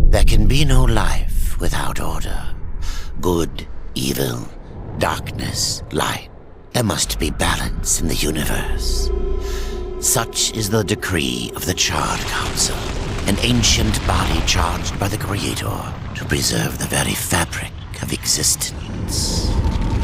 There can be no life without order. Good, evil, darkness, light. There must be balance in the universe. Such is the decree of the Charred Council, an ancient body charged by the Creator to preserve the very fabric of existence.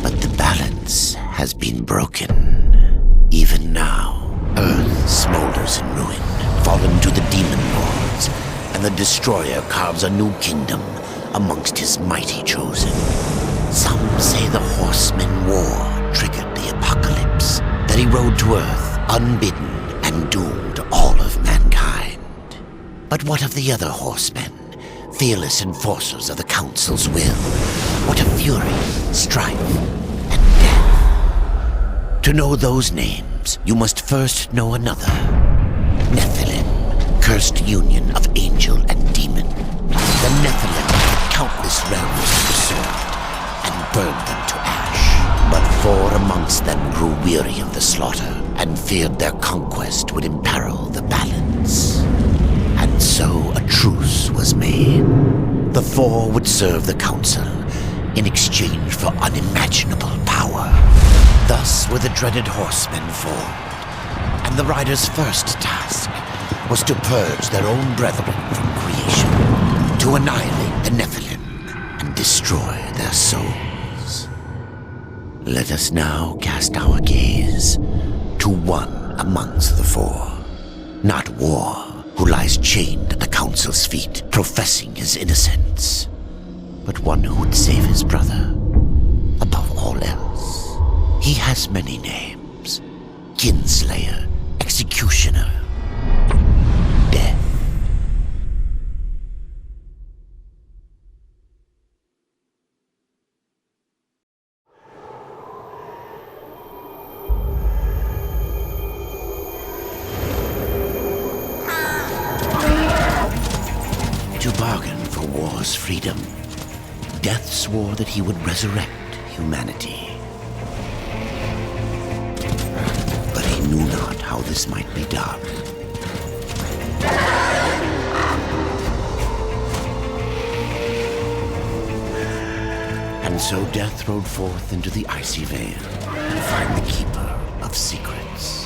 But the balance has been broken. Even now, Earth smolders in ruin, fallen to the demon lords, and the Destroyer carves a new kingdom amongst his mighty chosen. Some say the Horseman War triggered the apocalypse, that he rode to Earth unbidden and doomed all of mankind. But what of the other horsemen, fearless enforcers of the Council's will? What of fury, strife, and death? To know those names, you must first know another. Nephilim, cursed union of angel and demon. The Nephilim had countless realms to pursue and burned them to ash. But 4 amongst them grew weary of the slaughter and feared their conquest would imperil the balance. And so a truce was made. The 4 would serve the Council in exchange for unimaginable power. Thus were the dreaded horsemen formed, and the riders' first task was to purge their own brethren from creation, to annihilate the Nephilim and destroy their souls. Let us now cast our gaze to one amongst the 4, not War, who lies chained at the Council's feet, professing his innocence, but one who would save his brother above all else. He has many names: Kinslayer, Executioner, Death. To bargain for war's freedom, Death swore that he would resurrect humanity. But he knew not how this might be done. And so Death rode forth into the icy veil to find the Keeper of Secrets.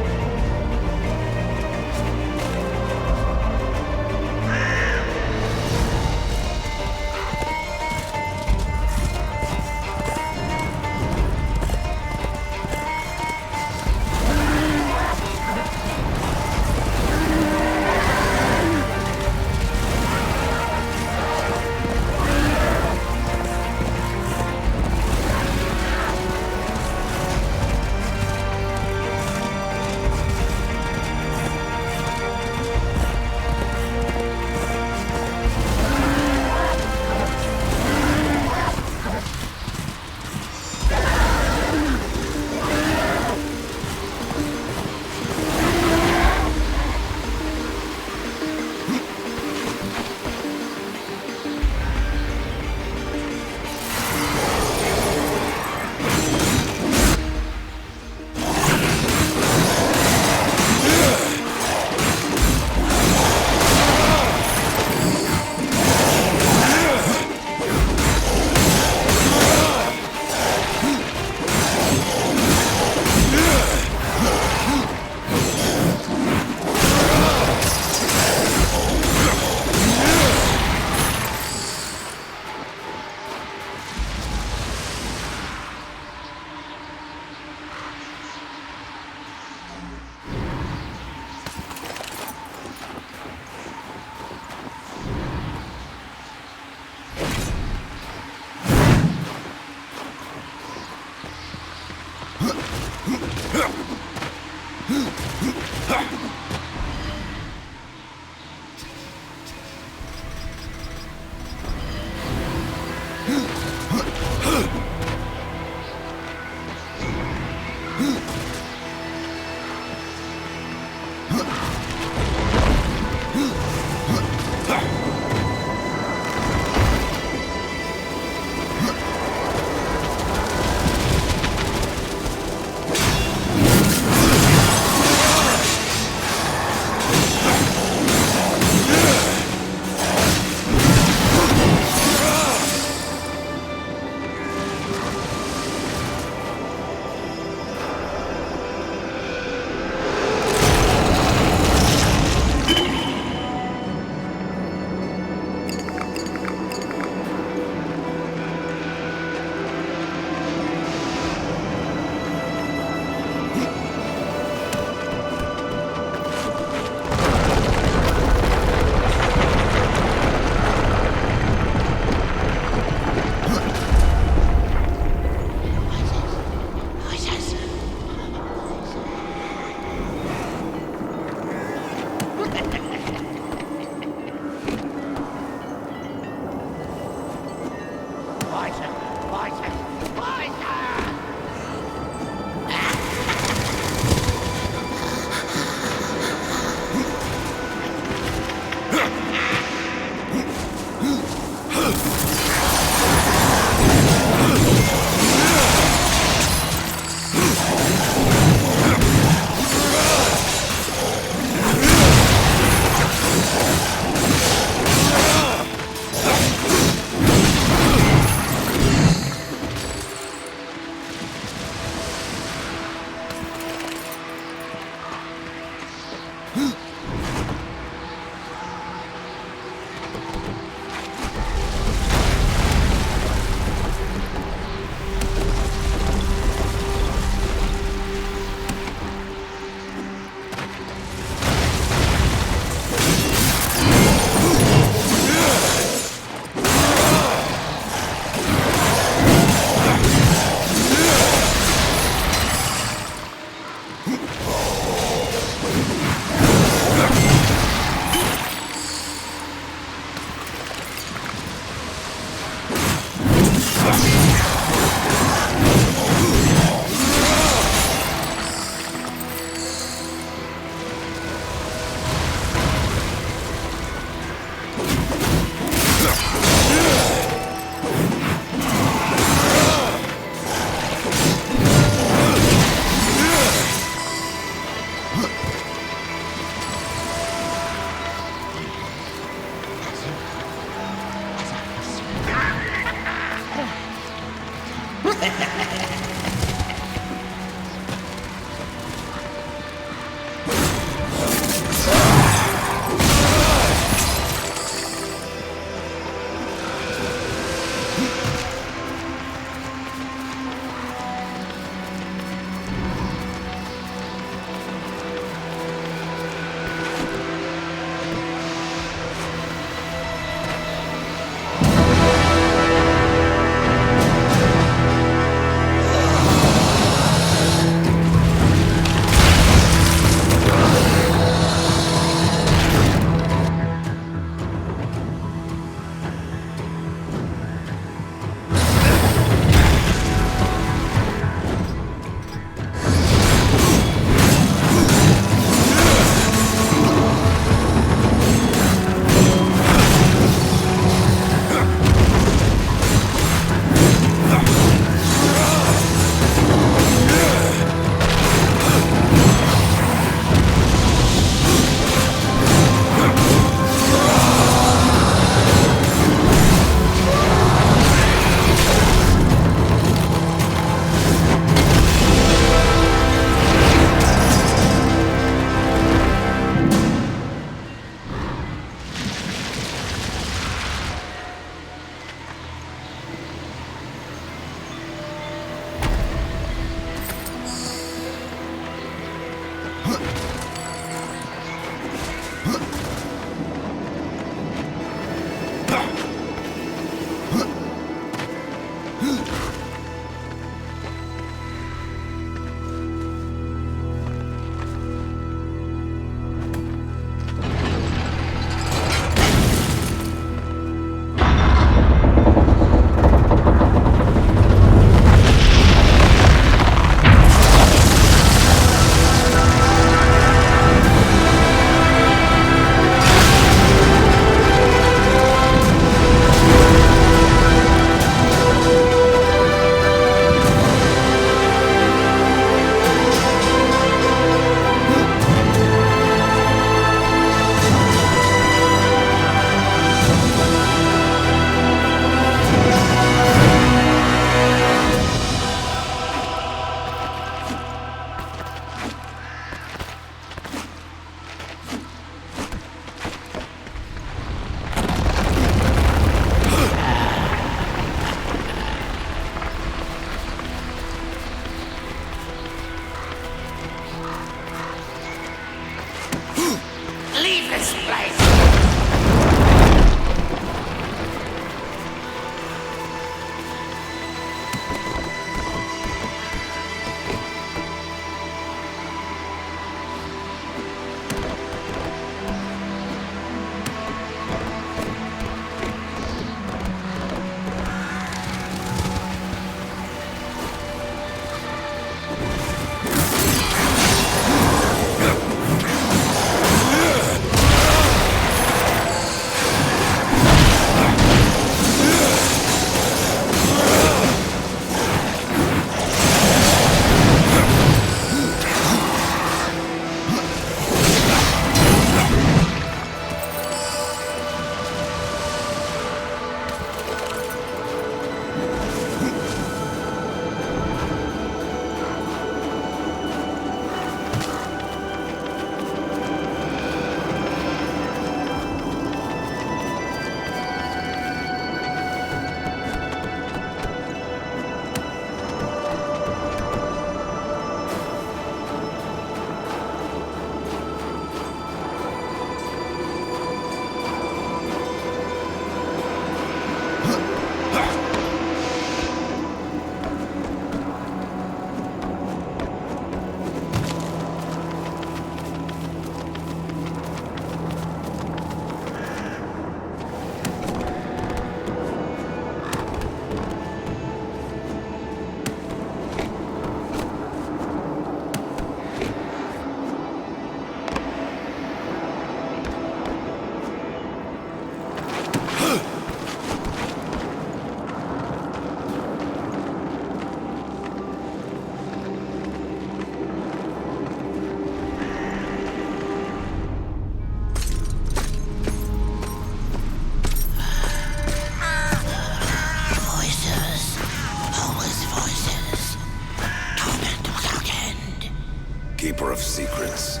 Keeper of secrets,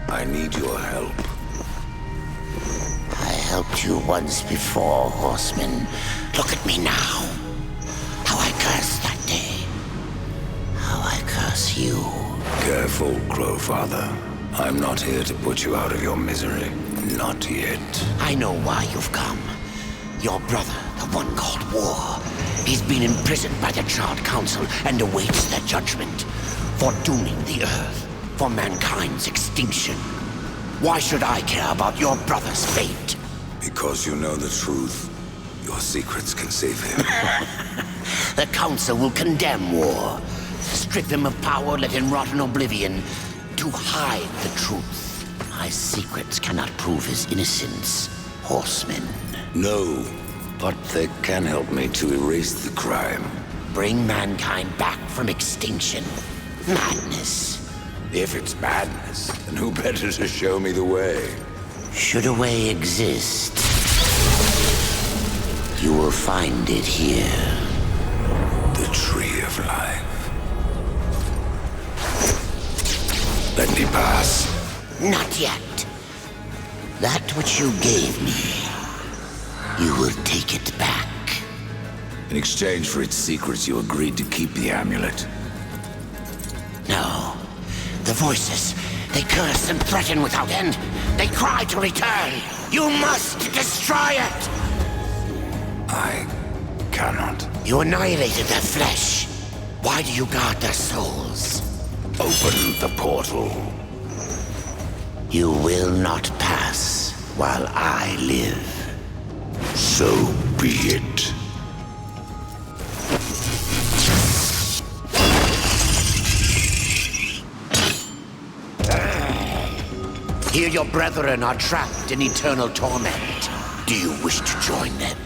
I need your help. I helped you once before, Horseman. Look at me now. How I cursed that day. How I curse you. Careful, Crowfather. I'm not here to put you out of your misery. Not yet. I know why you've come. Your brother, the one called War. He's been imprisoned by the Charred Council and awaits their judgment. For dooming the Earth. For mankind's extinction. Why should I care about your brother's fate? Because you know the truth. Your secrets can save him. The Council will condemn War. Strip him of power, let him rot in oblivion. To hide the truth. My secrets cannot prove his innocence, Horseman. No, but they can help me to erase the crime. Bring mankind back from extinction. Madness. If it's madness, then who better to show me the way? Should a way exist, you will find it here. The Tree of Life. Let me pass. Not yet. That which you gave me, you will take it back. In exchange for its secrets, you agreed to keep the amulet. No. The voices, they curse and threaten without end. They cry to return. You must destroy it! I cannot. You annihilated their flesh. Why do you guard their souls? Open the portal. You will not pass while I live. So be it. Here your brethren are trapped in eternal torment. Do you wish to join them?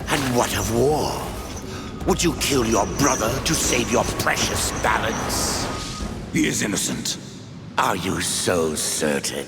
And what of War? Would you kill your brother to save your precious balance? He is innocent. Are you so certain?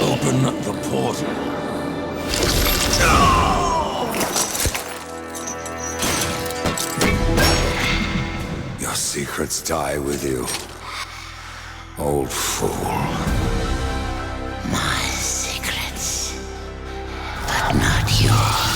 Open the portal. Your secrets die with you, old fool. My secrets, but not yours.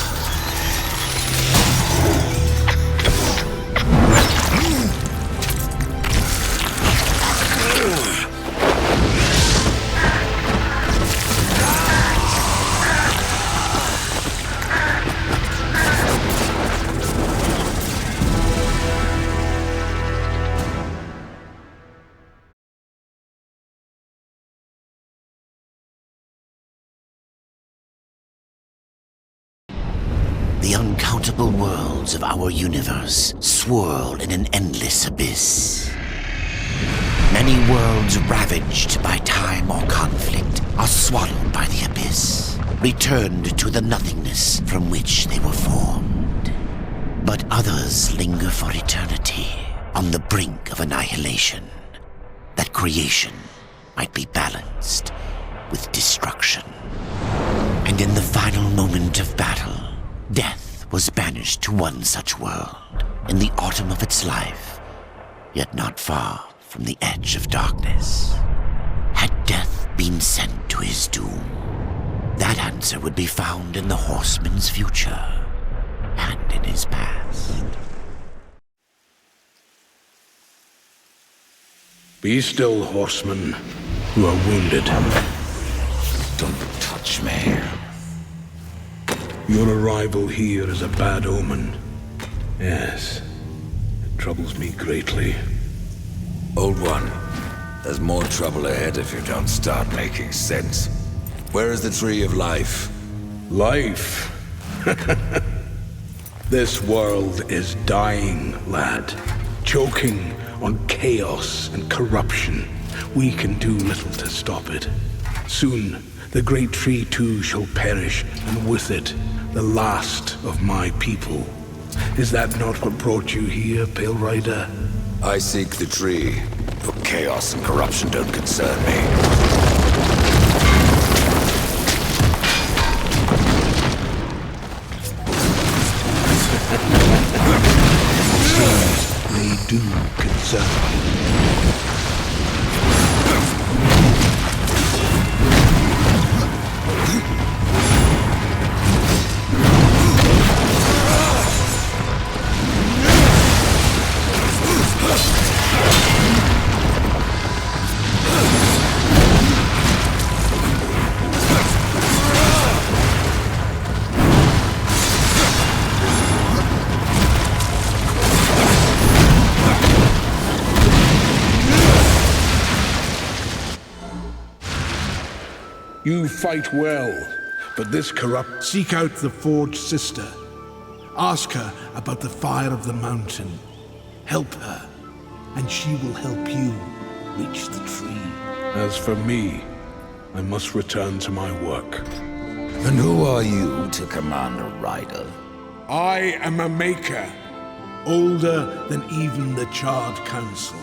The uncountable worlds of our universe swirl in an endless abyss. Many worlds ravaged by time or conflict are swallowed by the abyss, returned to the nothingness from which they were formed. But others linger for eternity on the brink of annihilation, that creation might be balanced with destruction. And in the final moment of battle, death was banished to one such world in the autumn of its life, yet not far from the edge of darkness. Had death been sent to his doom, that answer would be found in the horseman's future and in his past. Be still, horseman. You are wounded. Don't touch me. Your arrival here is a bad omen. Yes, it troubles me greatly. Old one, there's more trouble ahead if you don't start making sense. Where is the tree of life? Life? This world is dying, lad. Choking on chaos and corruption. We can do little to stop it. Soon, the great tree too shall perish, and with it, the last of my people. Is that not what brought you here, Pale Rider? I seek the tree. Your chaos and corruption don't concern me. They do concern me. You fight well, but this corrupt... Seek out the Forged Sister. Ask her about the fire of the mountain. Help her, and she will help you reach the tree. As for me, I must return to my work. And who are you to command a rider? I am a maker, older than even the Charred Council.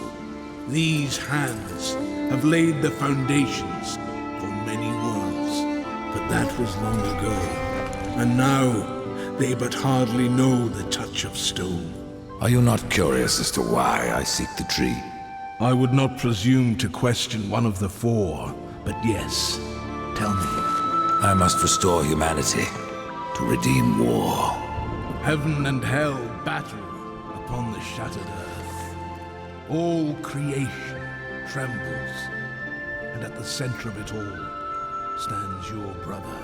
These hands have laid the foundations for many worlds, but that was long ago. And now, they but hardly know the touch of stone. Are you not curious as to why I seek the tree? I would not presume to question one of the four, but yes, tell me. I must restore humanity, to redeem war. Heaven and hell battle upon the shattered earth. All creation trembles, and at the center of it all stands your brother.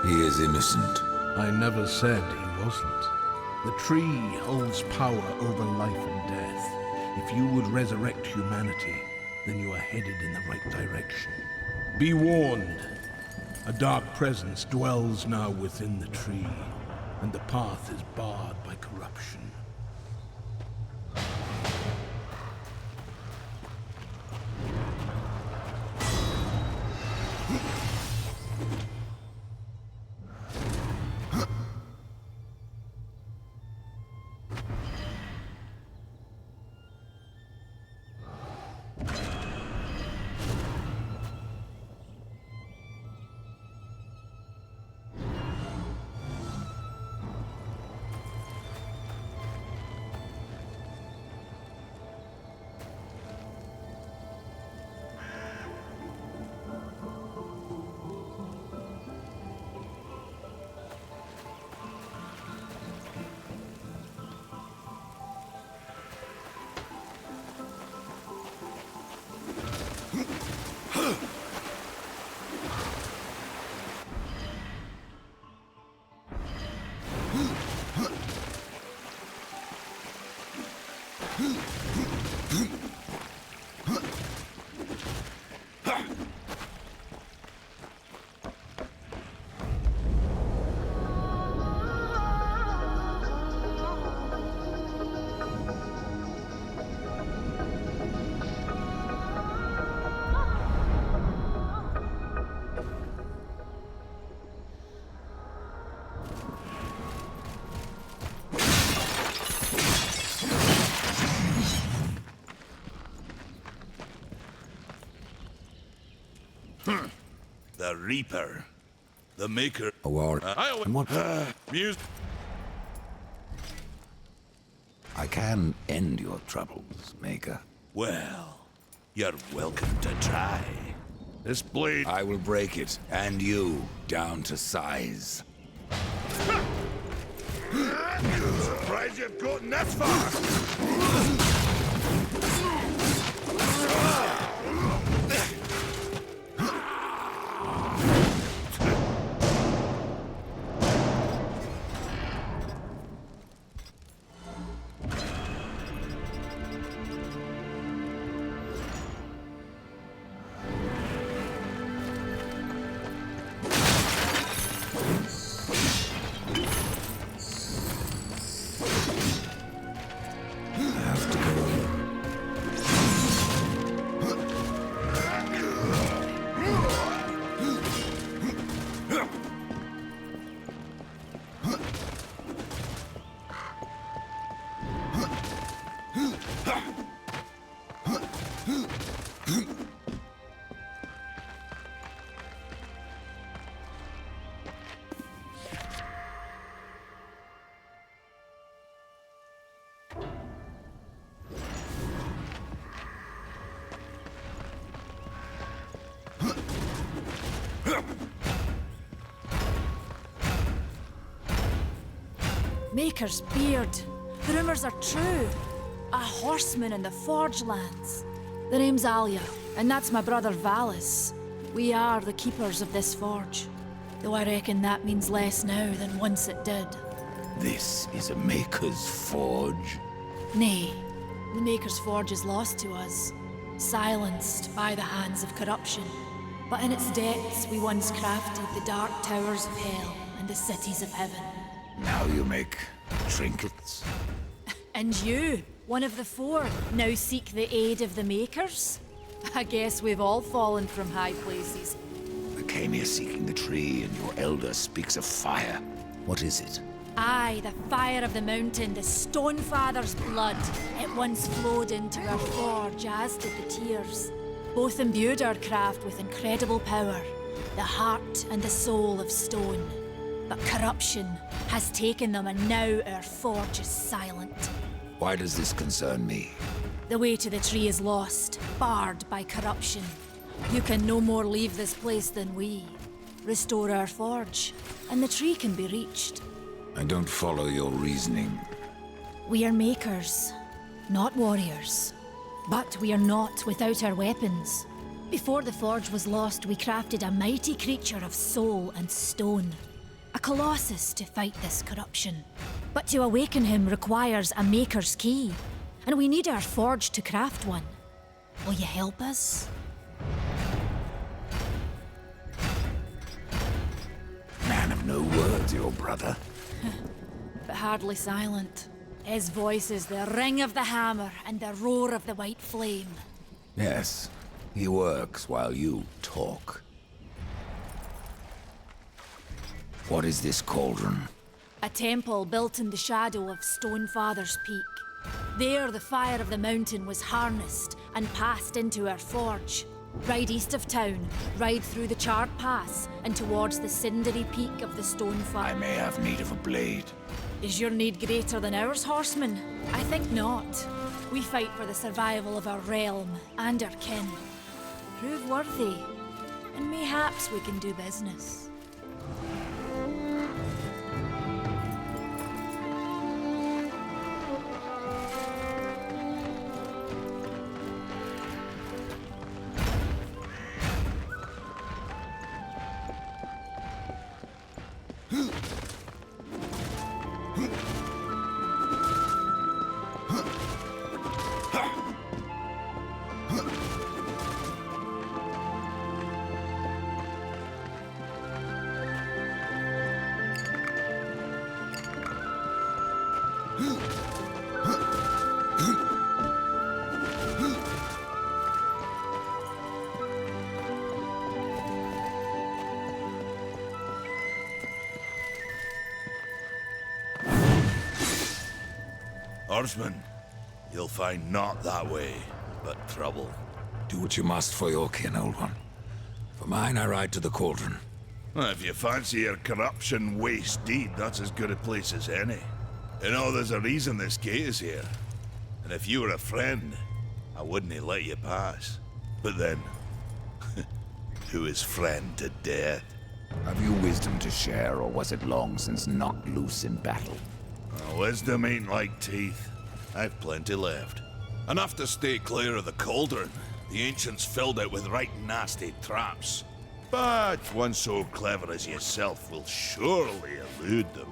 He is innocent. I never said he wasn't. The tree holds power over life and death. If you would resurrect humanity, then you are headed in the right direction. Be warned. A dark presence dwells now within the tree, and the path is barred by corruption. The Reaper. The Maker. A war. And what? Music. I can end your troubles, Maker. Well, you're welcome to try. This blade... I will break it, and you, down to size. Surprised you've gotten this far! Maker's beard. The rumors are true. A horseman in the Forge lands. The name's Alia, and that's my brother Valis. We are the keepers of this forge. Though I reckon that means less now than once it did. This is a Maker's forge. Nay, the Maker's forge is lost to us, silenced by the hands of corruption. But in its depths we once crafted the dark towers of hell and the cities of heaven. Now you make trinkets? And you, one of the four, now seek the aid of the Makers? I guess we've all fallen from high places. I came here seeking the tree, and your elder speaks of fire. What is it? Aye, the fire of the mountain, the Stonefather's blood. It once flowed into our forge, as did the tears. Both imbued our craft with incredible power, the heart and the soul of stone. But corruption has taken them, and now our forge is silent. Why does this concern me? The way to the tree is lost, barred by corruption. You can no more leave this place than we. Restore our forge, and the tree can be reached. I don't follow your reasoning. We are makers, not warriors. But we are not without our weapons. Before the forge was lost, we crafted a mighty creature of soul and stone. A colossus to fight this corruption. But to awaken him requires a maker's key. And we need our forge to craft one. Will you help us? Man of no words, your brother. But hardly silent. His voice is the ring of the hammer and the roar of the white flame. Yes, he works while you talk. What is this cauldron? A temple built in the shadow of Stonefather's Peak. There, the fire of the mountain was harnessed and passed into our forge. Ride east of town, ride through the charred pass, and towards the cindery peak of the Stonefather. I may have need of a blade. Is your need greater than ours, horseman? I think not. We fight for the survival of our realm and our kin. Prove worthy, and mayhaps we can do business. Horseman, you'll find naught that way, but trouble. Do what you must for your kin, old one. For mine, I ride to the cauldron. Well, if you fancy your corruption waste deed, that's as good a place as any. You know, there's a reason this gate is here. And if you were a friend, I wouldn't let you pass. But then, who is friend to death? Have you wisdom to share, or was it long since knocked loose in battle? Wisdom ain't like teeth. I've plenty left. Enough to stay clear of the cauldron. The ancients filled it with right nasty traps. But one so clever as yourself will surely elude them.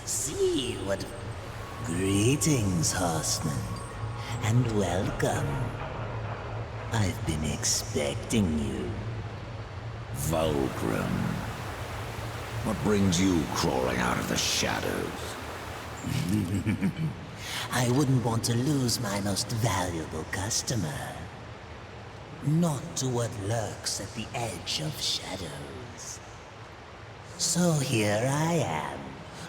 See what... Greetings, horseman, and welcome. I've been expecting you. Vulgrim. What brings you crawling out of the shadows? I wouldn't want to lose my most valuable customer. Not to what lurks at the edge of shadows. So here I am,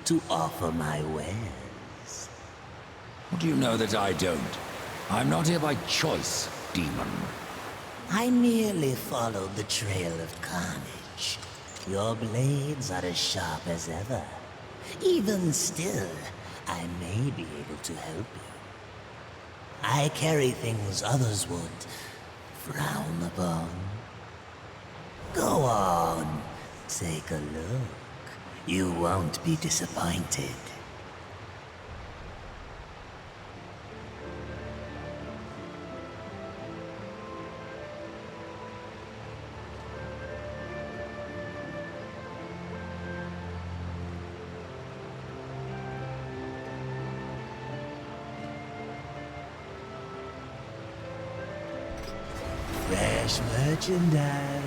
to offer my wares. What do you know that I don't? I'm not here by choice, demon. I merely followed the trail of carnage. Your blades are as sharp as ever. Even still, I may be able to help you. I carry things others would frown upon. Go on, take a look. You won't be disappointed. Fresh merchandise.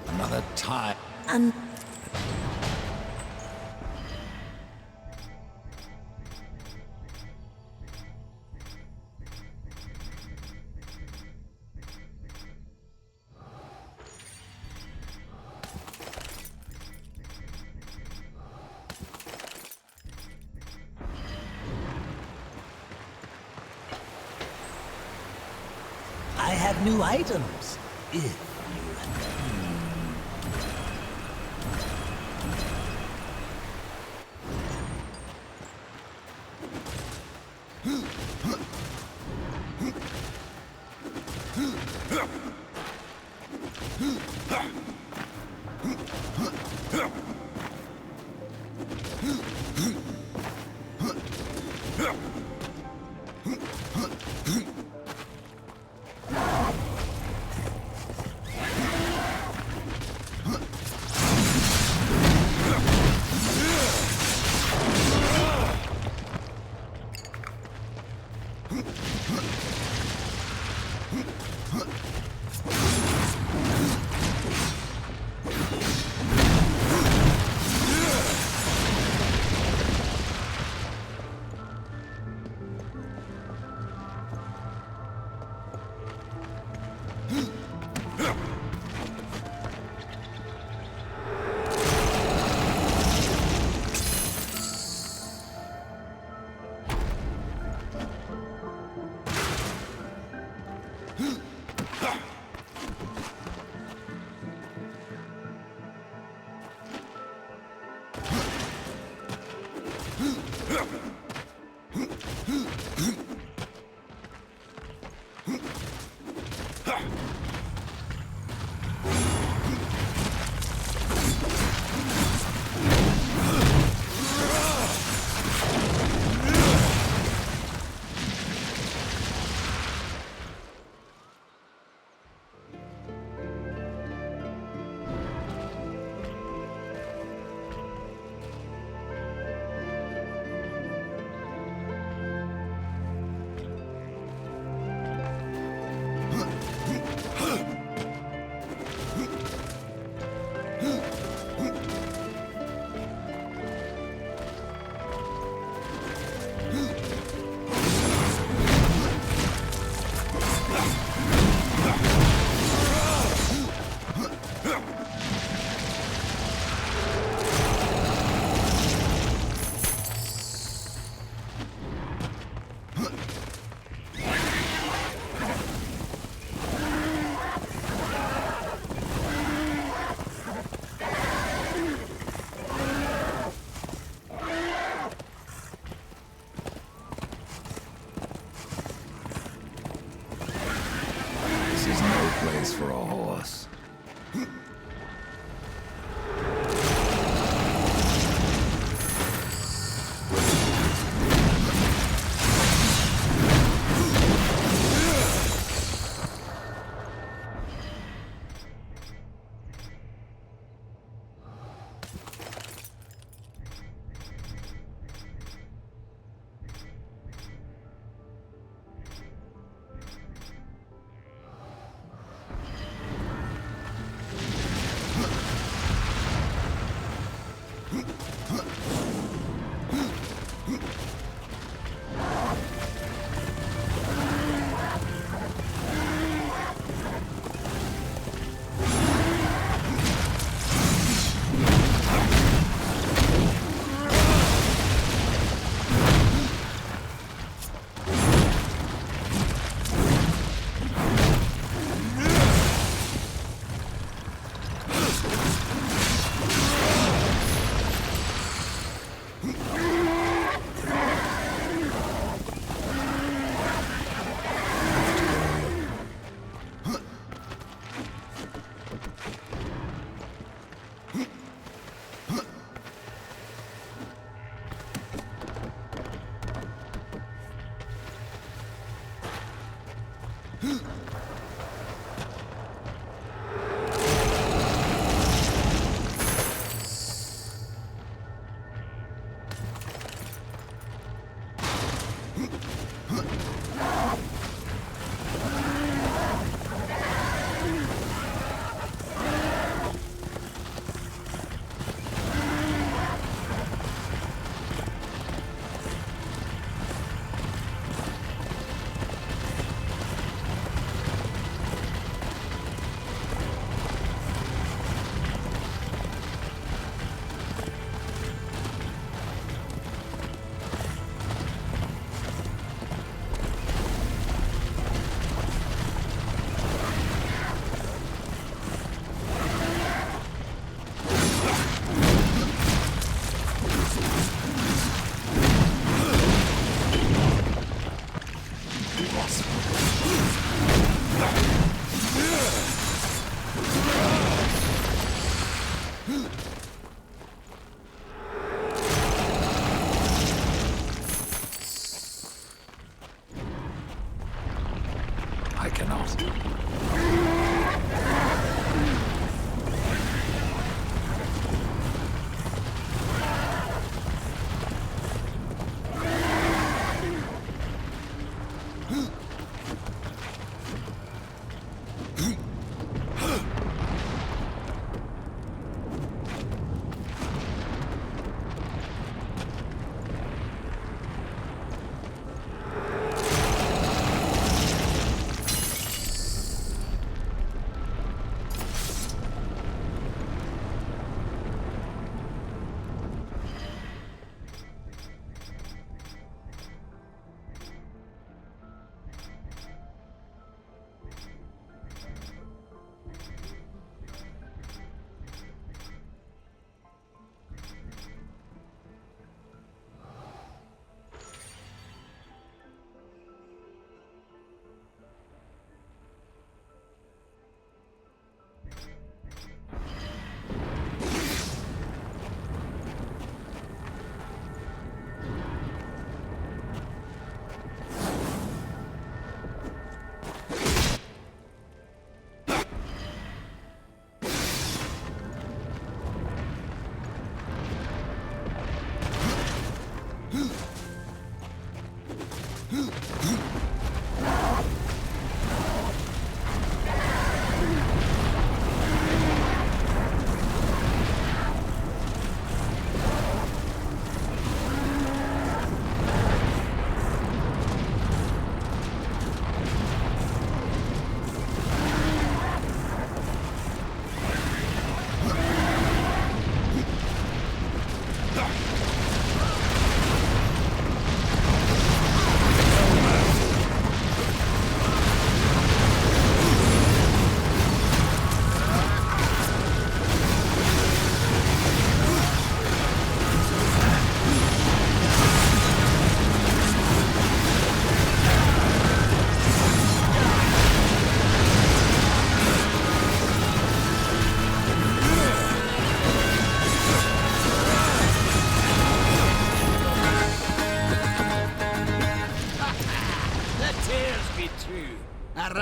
Another time. have new items. If you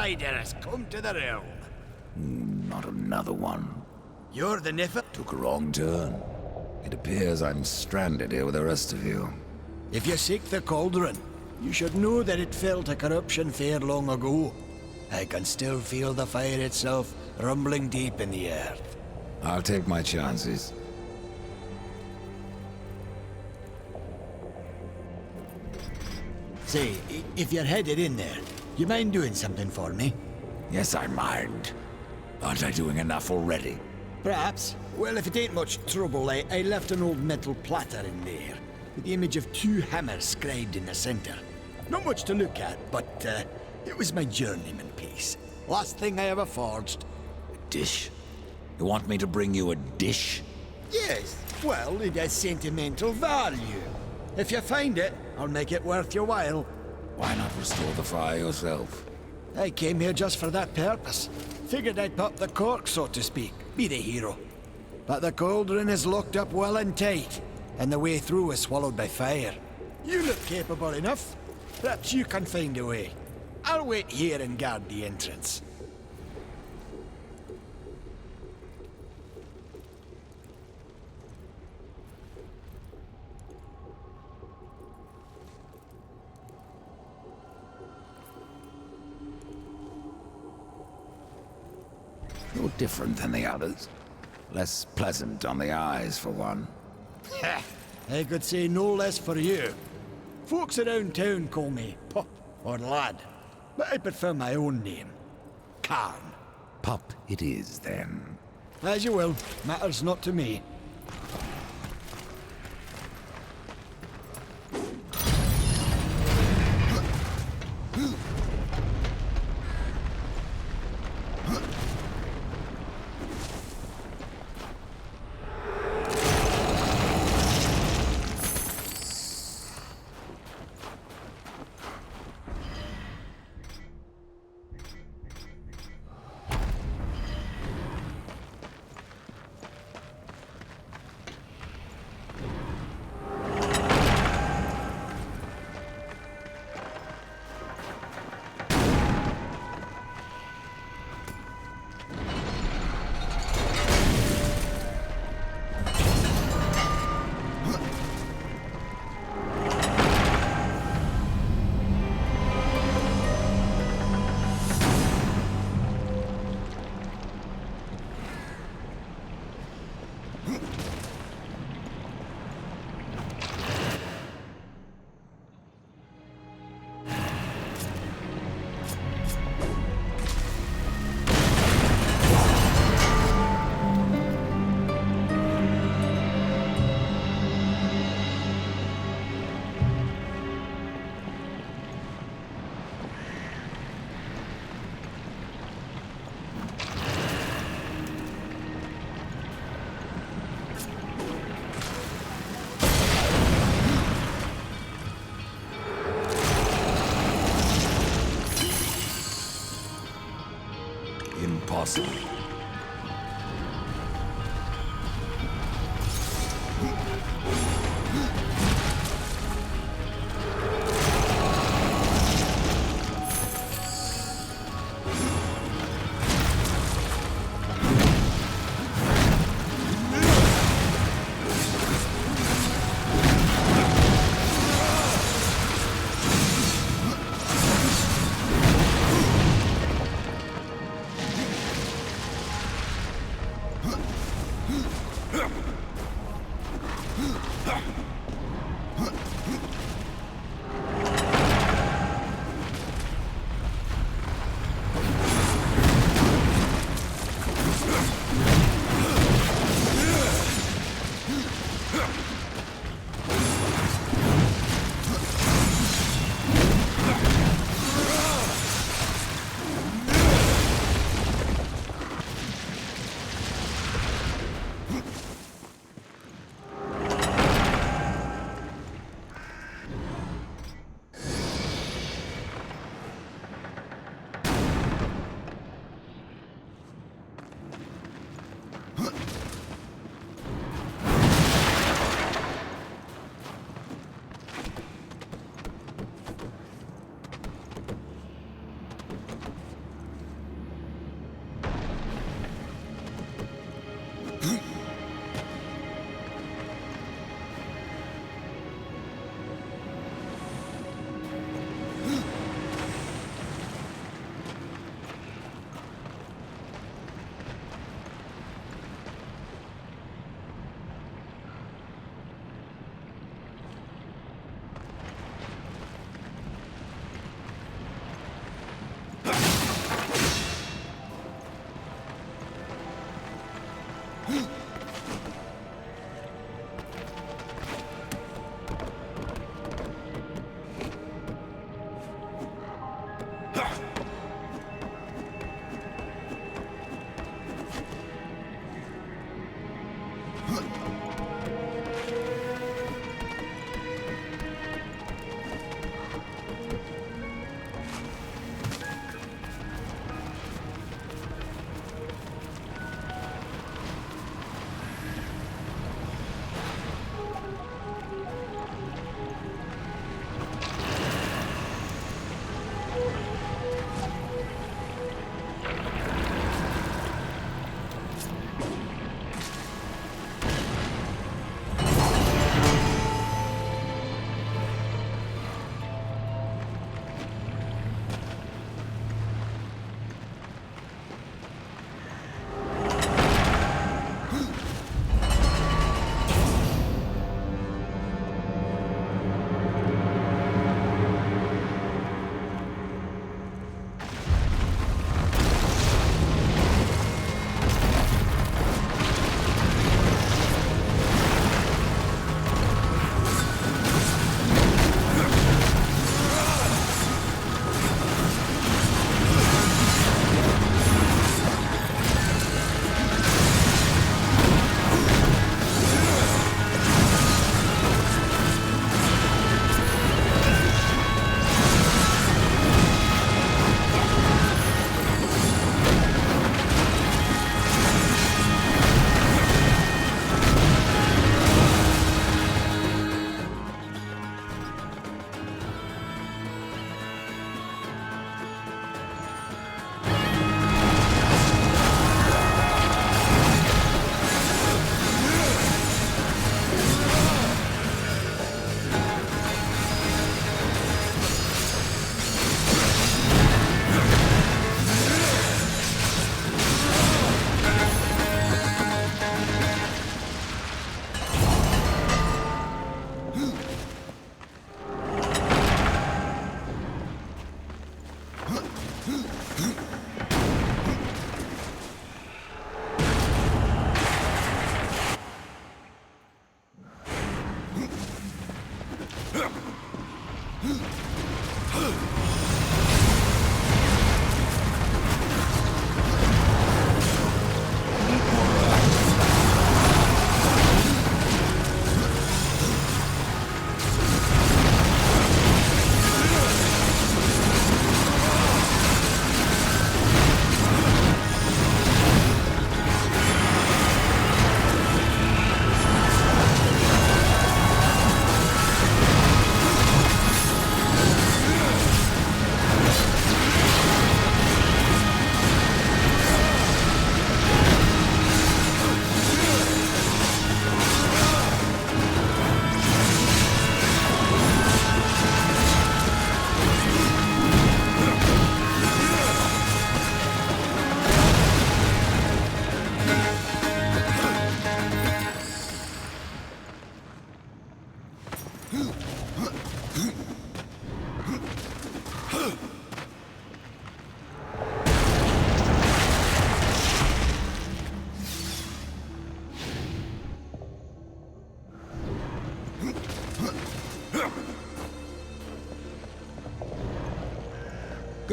DarkSider has come to the realm. Not another one. You're the Niffer? Took a wrong turn. It appears I'm stranded here with the rest of you. If you seek the cauldron, you should know that it fell to corruption fair long ago. I can still feel the fire itself rumbling deep in the earth. I'll take my chances. Say, if you're headed in there, you mind doing something for me? Yes, I mind. Aren't I doing enough already? Perhaps. Well, if it ain't much trouble, I left an old metal platter in there, with the image of 2 hammers scribed in the center. Not much to look at, but it was my journeyman piece. Last thing I ever forged. A dish? You want me to bring you a dish? Yes, well, it has sentimental value. If you find it, I'll make it worth your while. Why not restore the fire yourself? I came here just for that purpose. Figured I'd pop the cork, so to speak, be the hero. But the cauldron is locked up well and tight, and the way through is swallowed by fire. You look capable enough. Perhaps you can find a way. I'll wait here and guard the entrance. You're different than the others. Less pleasant on the eyes, for one. I could say no less for you. Folks around town call me Pup or Lad, but I prefer my own name. Karn. Pup it is, then. As you will. Matters not to me. Impossible.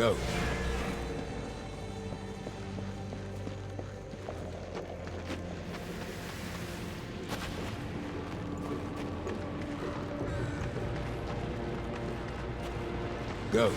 Go. Go.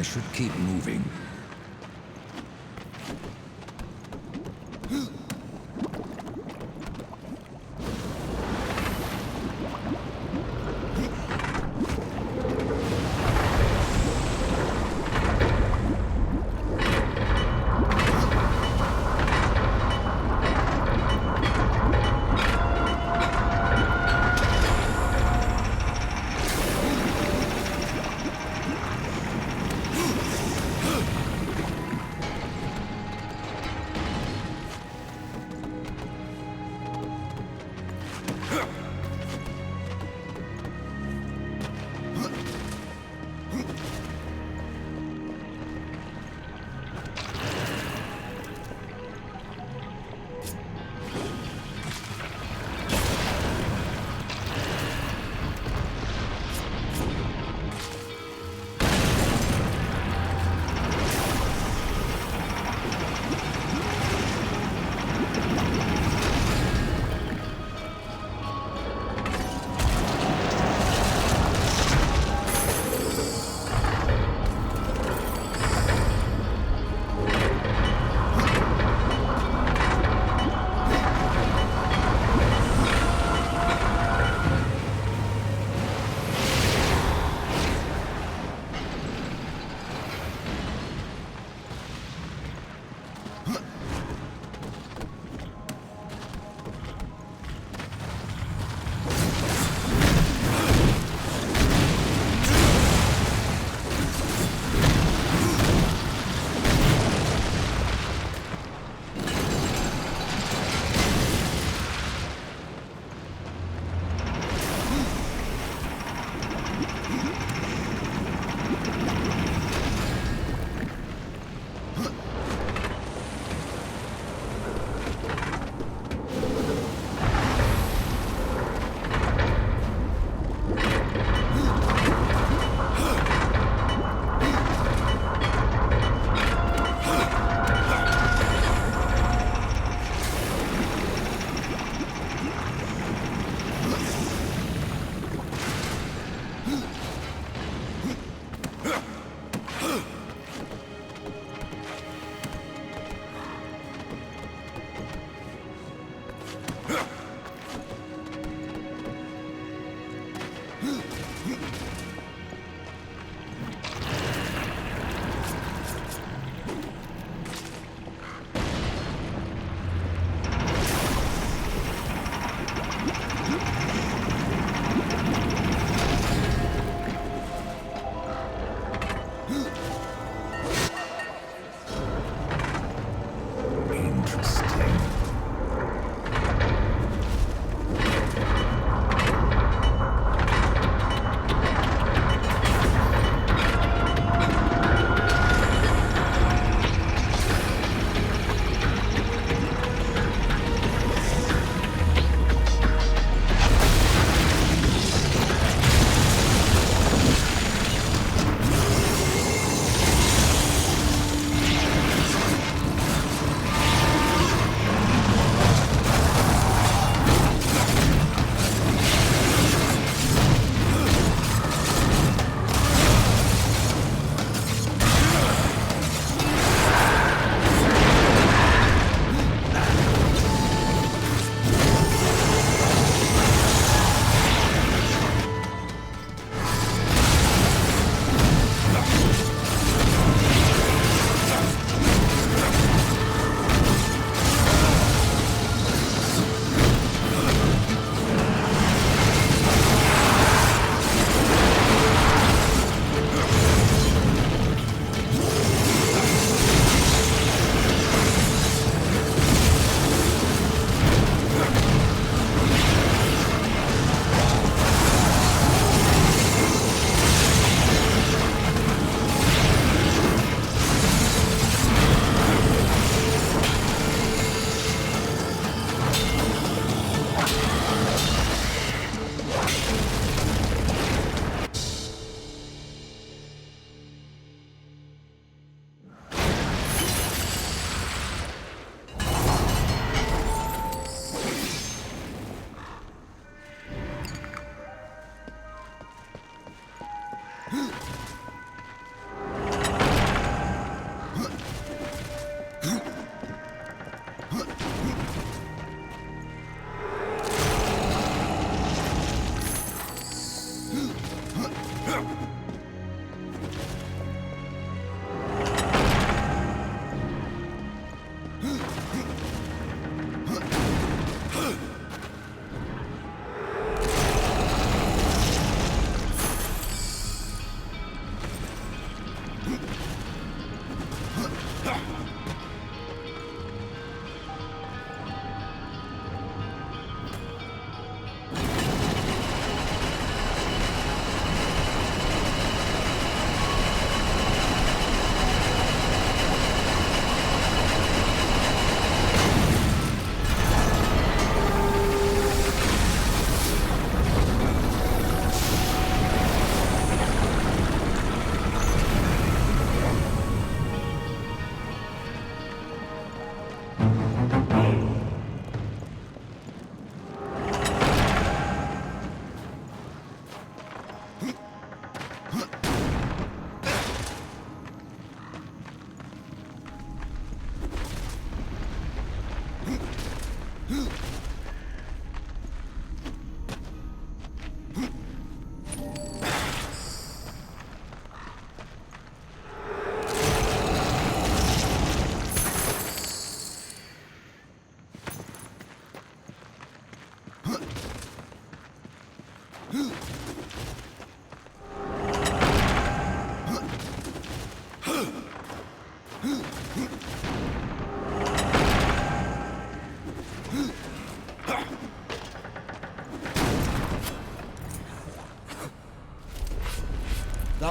I should keep moving.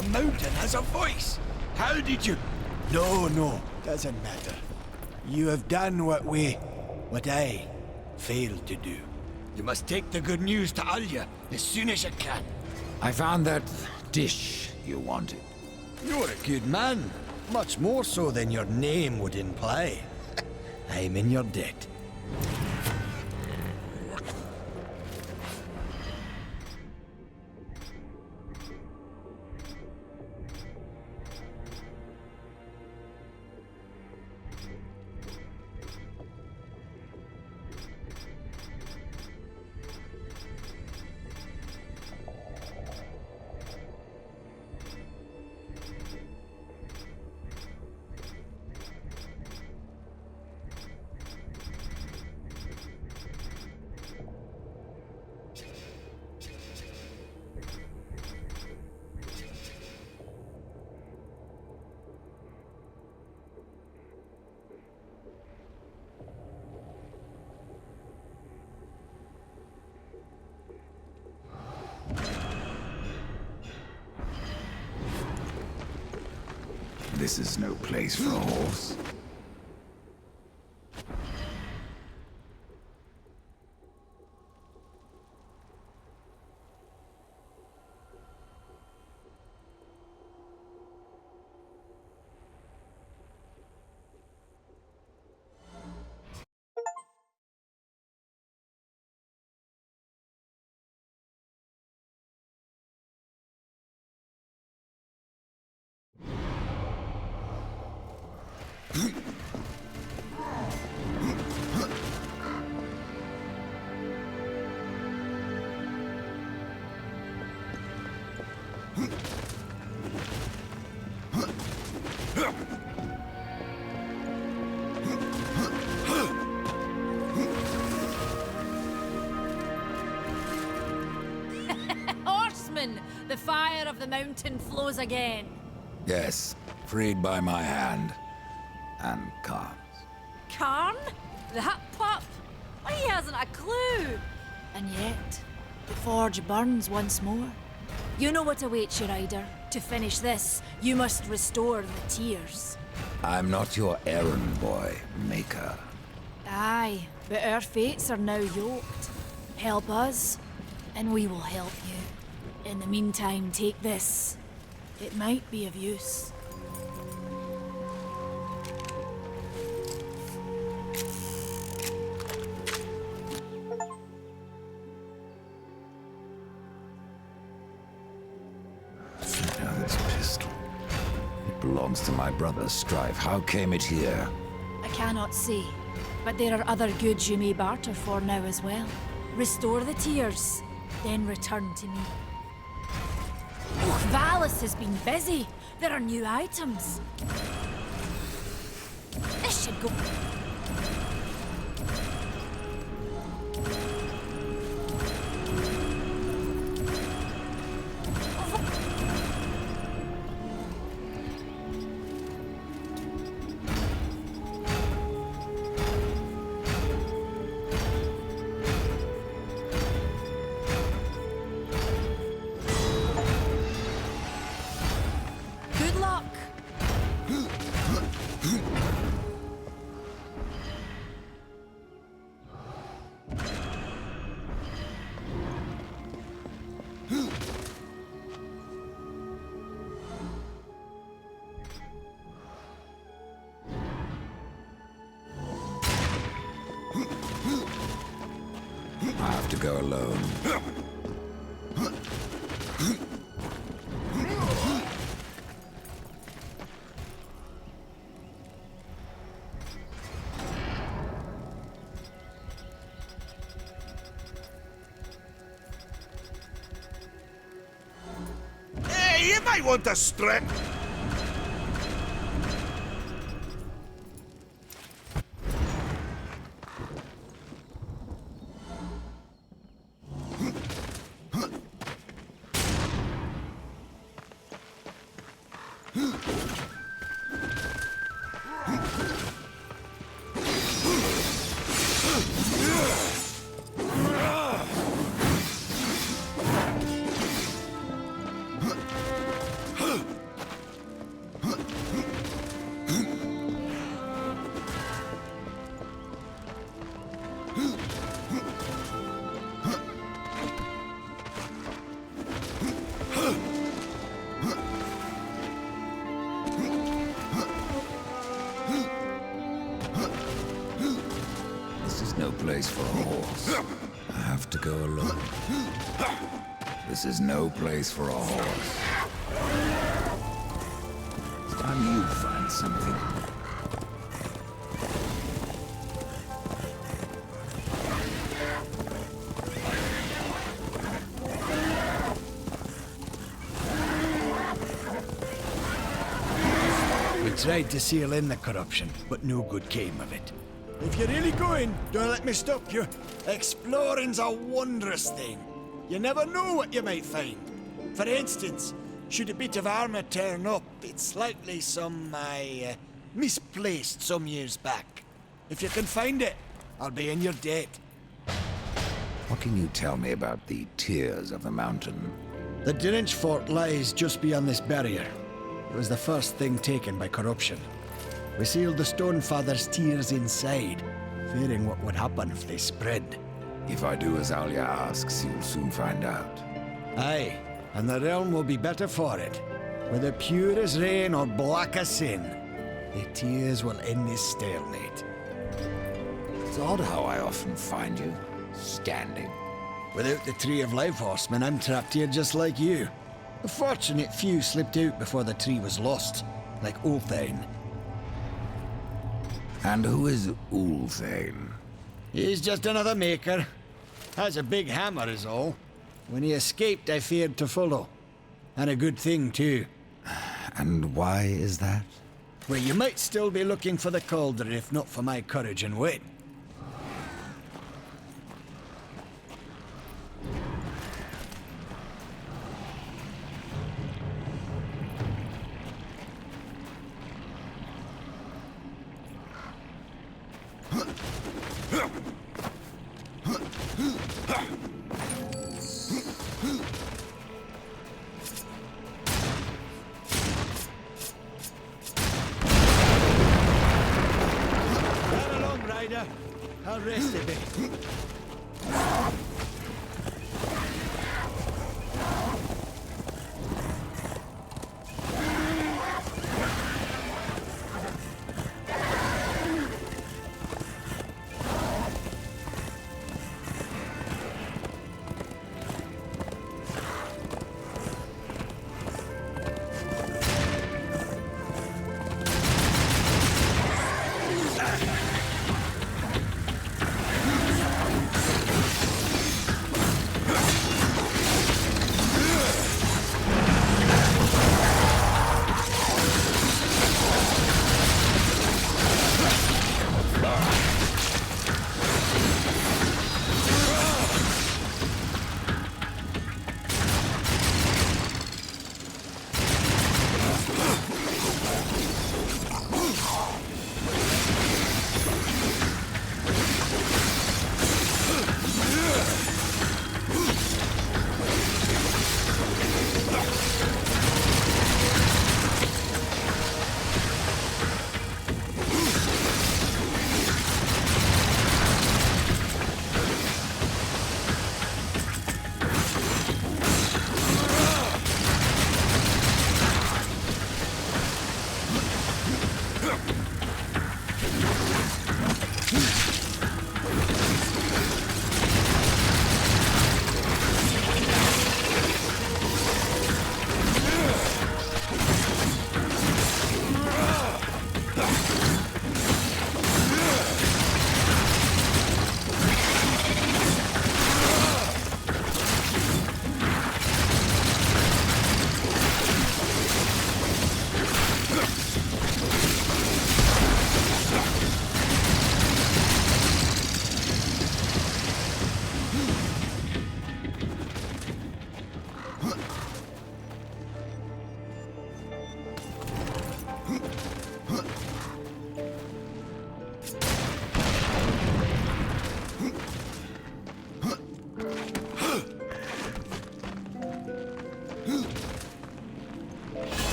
The mountain has a voice! How did you... No, doesn't matter. You have done what I failed to do. You must take the good news to Alya as soon as you can. I found that dish you wanted. You're a good man. Much more so than your name would imply. I'm in your debt. This is no place for a horse. Horsemen, the fire of the mountain flows again. Yes, freed by my hand. And Khan's. Karn? That pup? He hasn't a clue. And yet, the forge burns once more. You know what awaits you, Ryder. To finish this, you must restore the tears. I'm not your errand boy, Maker. Aye, but our fates are now yoked. Help us, and we will help you. In the meantime, take this. It might be of use. Now this pistol. It belongs to my brother, Strife. How came it here? I cannot say, but there are other goods you may barter for now as well. Restore the tears, then return to me. Oh, Valis has been busy. There are new items. This should go. Good luck. I have to go alone. Hey, you might want to strip. This is no place for a horse. I have to go alone. This is no place for a horse. It's time you find something. We tried to seal in the corruption, but no good came of it. If you're really going, don't let me stop you. Exploring's a wondrous thing. You never know what you might find. For instance, should a bit of armor turn up, it's likely some I misplaced some years back. If you can find it, I'll be in your debt. What can you tell me about the Tears of the Mountain? The Drench Fort lies just beyond this barrier. It was the first thing taken by corruption. We sealed the Stonefather's tears inside, fearing what would happen if they spread. If I do as Alia asks, you'll soon find out. Aye, and the realm will be better for it. Whether pure as rain or black as sin, the tears will end this stalemate. It's odd how I often find you standing. Without the Tree of Life Horseman, I'm trapped here just like you. A fortunate few slipped out before the tree was lost, like Ulthane. And who is Ulthane? He's just another maker. Has a big hammer is all. When he escaped, I feared to follow. And a good thing, too. And why is that? Well, you might still be looking for the cauldron if not for my courage and wit. Run along, rider. I'll rest a bit.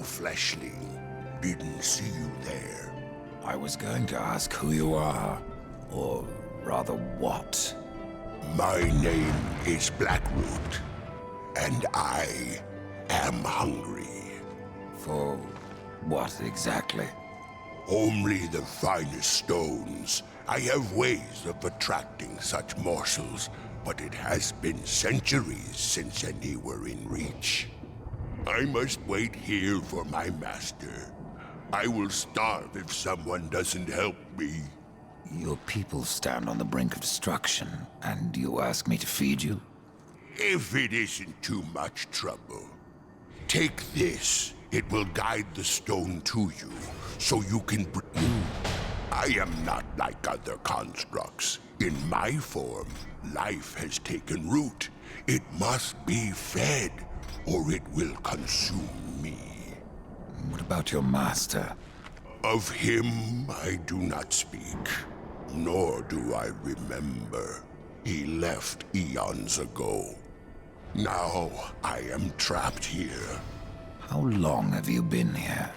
fleshling. Didn't see you there. I was going to ask who you are, or rather what. My name is Blackroot, and I am hungry. For what exactly? Only the finest stones. I have ways of attracting such morsels, but it has been centuries since any were in reach. I must wait here for my master. I will starve if someone doesn't help me. Your people stand on the brink of destruction, and you ask me to feed you? If it isn't too much trouble. Take this. It will guide the stone to you, so you can I am not like other constructs. In my form, life has taken root. It must be fed, or it will consume me. What about your master? Of him I do not speak, nor do I remember. He left eons ago. Now I am trapped here. How long have you been here?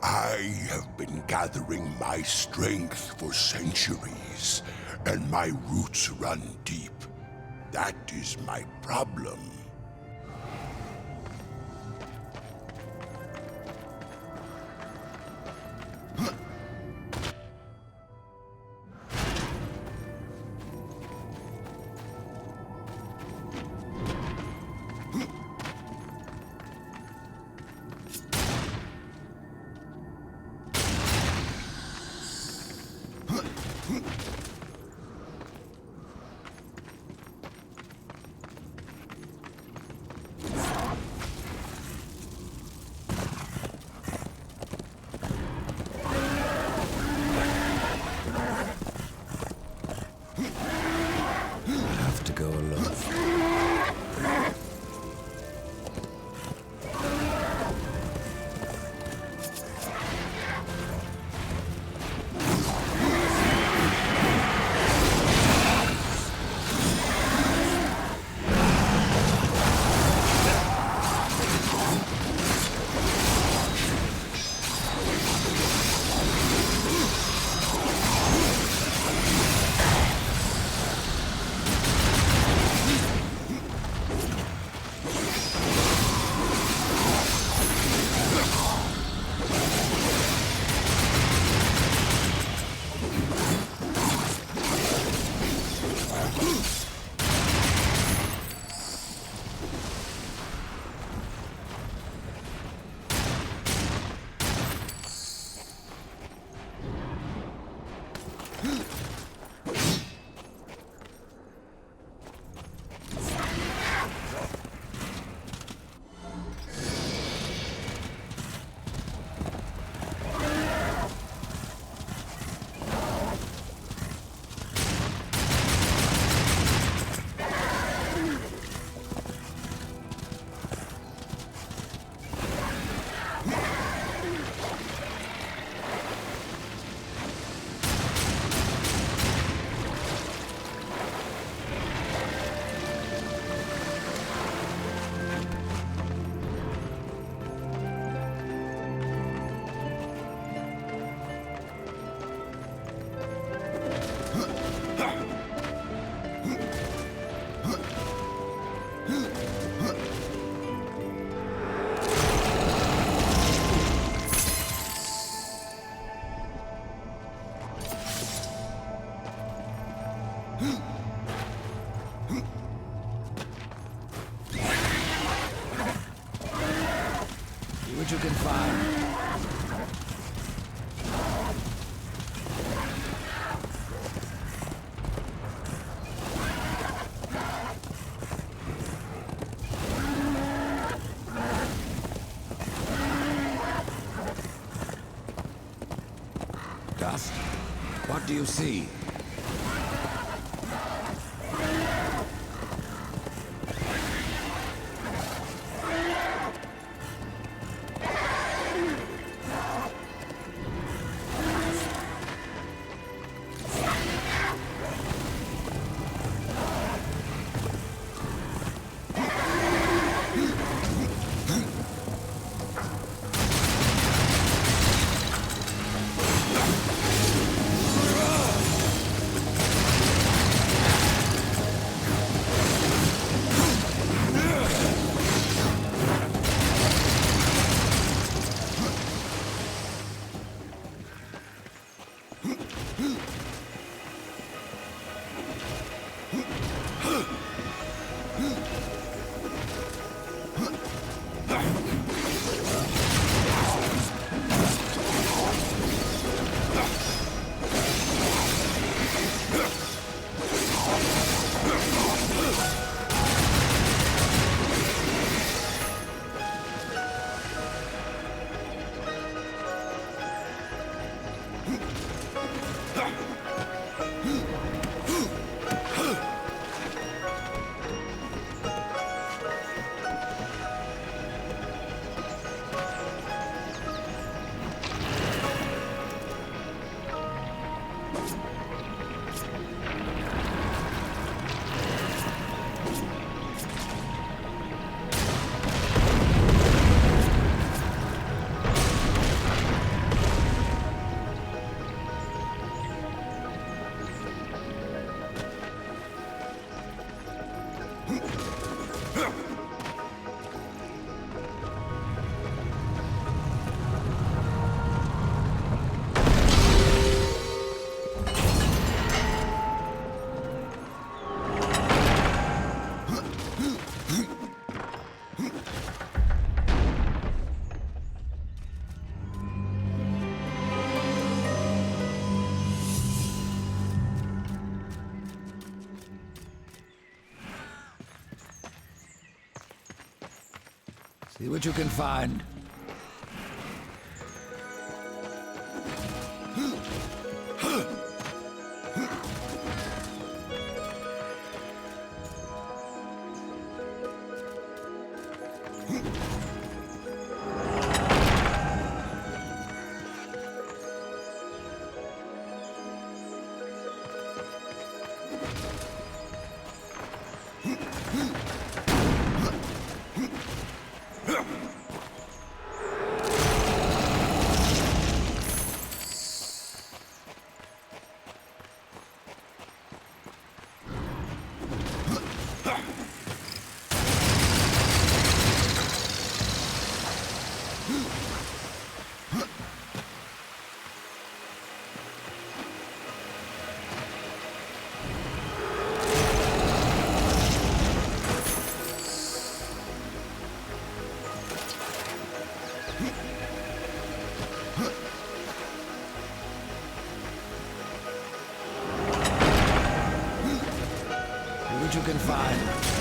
I have been gathering my strength for centuries, and my roots run deep. That is my problem. Go alone. What you can find. Dust? What do you see? See what you can find. What you can find.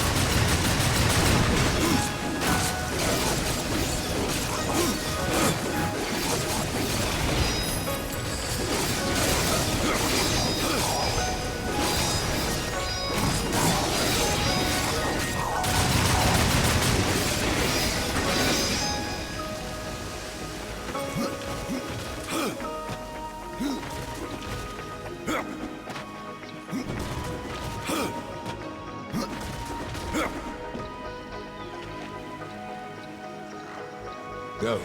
Go.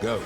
Go.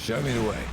Show me the way.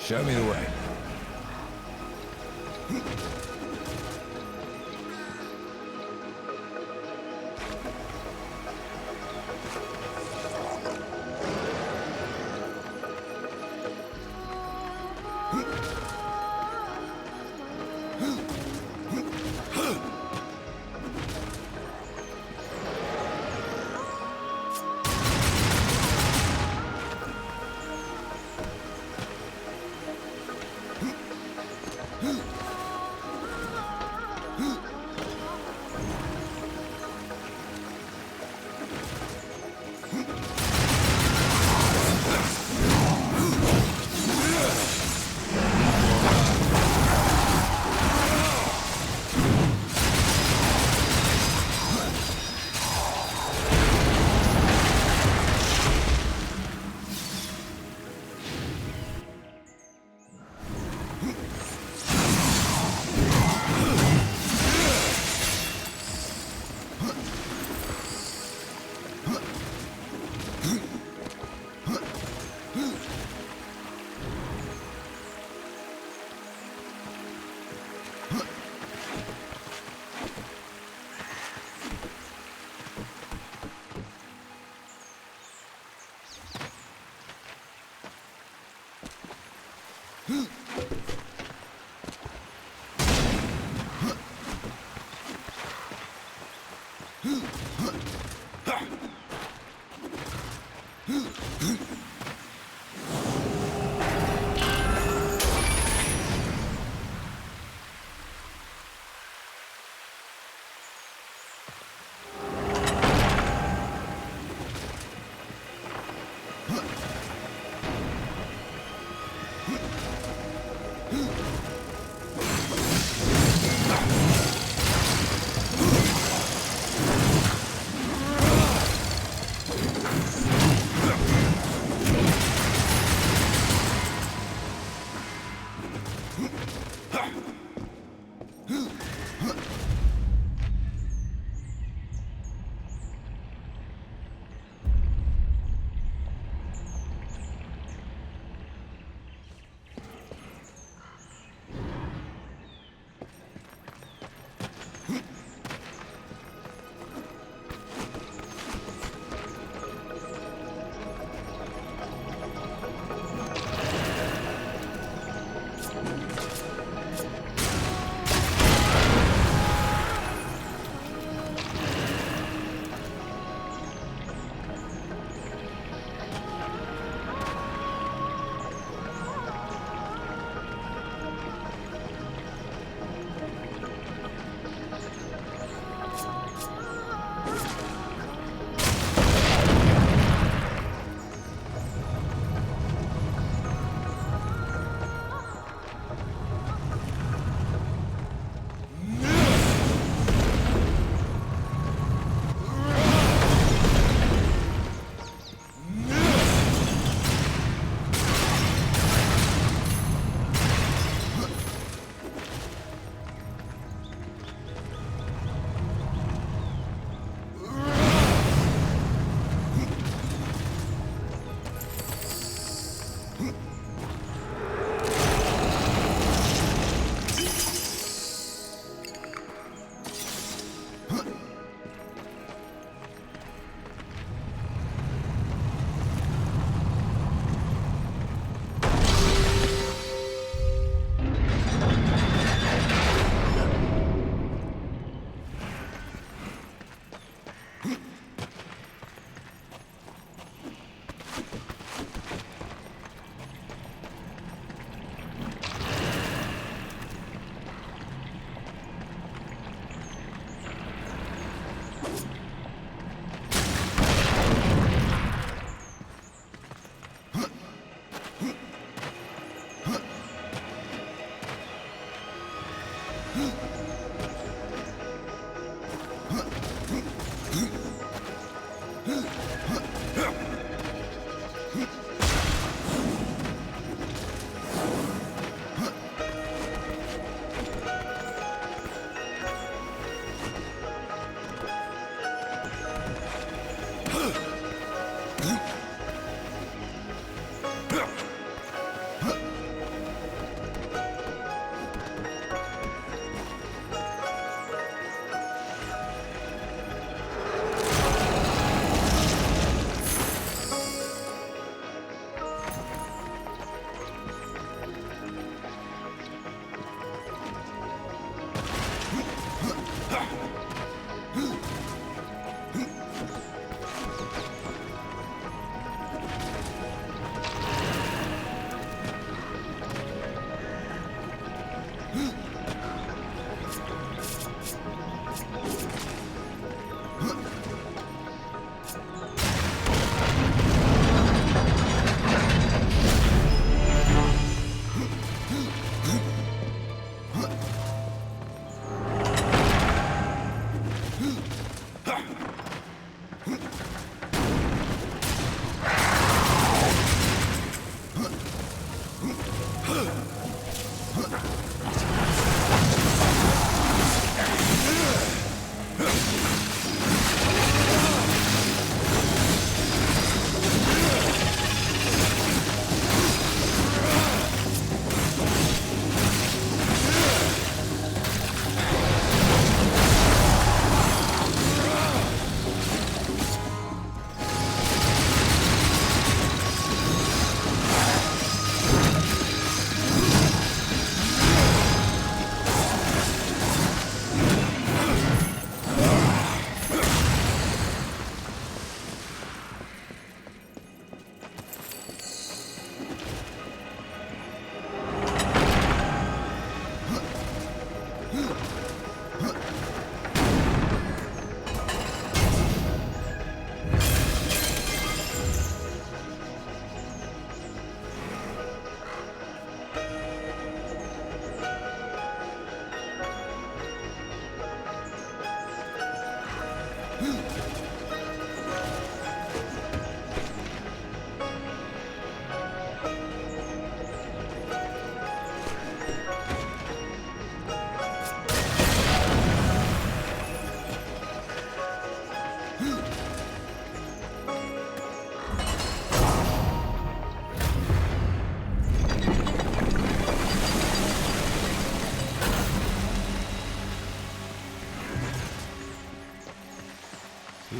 Show me the way.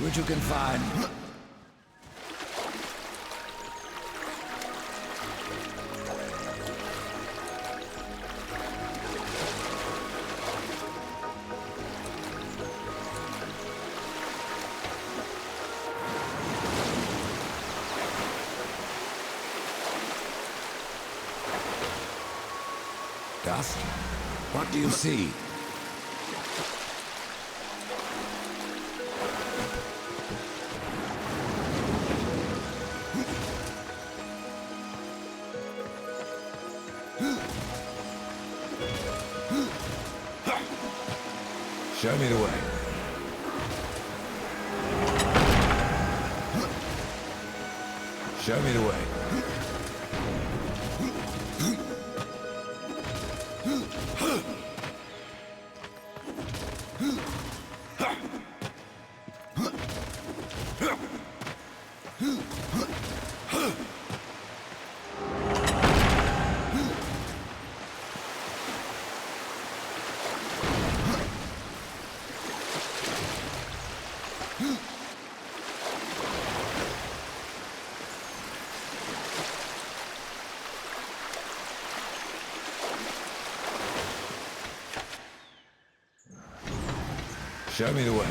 what you can find. Dust? What do you see? Show me the way. Show me the way. Show me the way.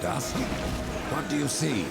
Dust? What do you see?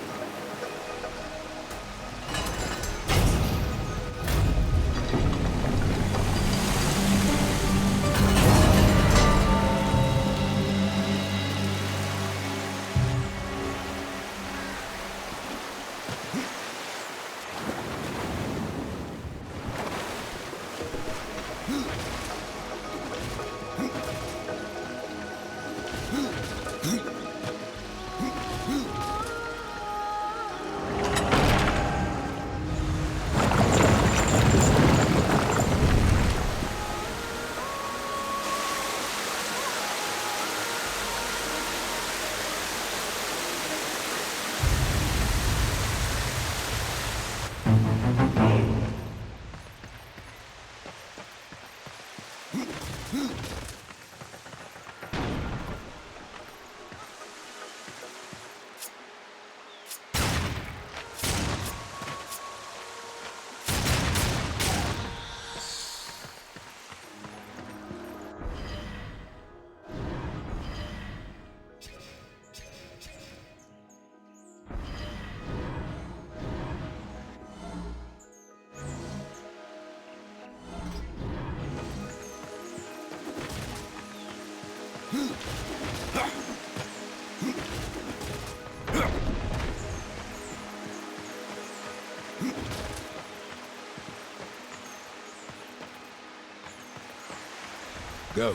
Go.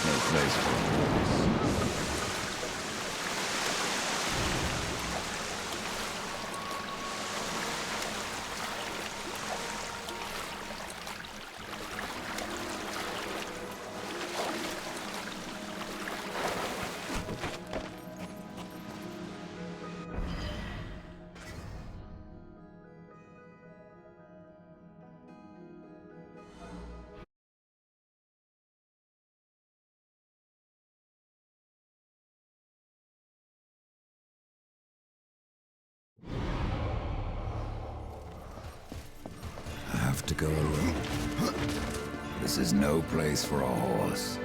No place for a horse. I have to go alone. This is no place for a horse.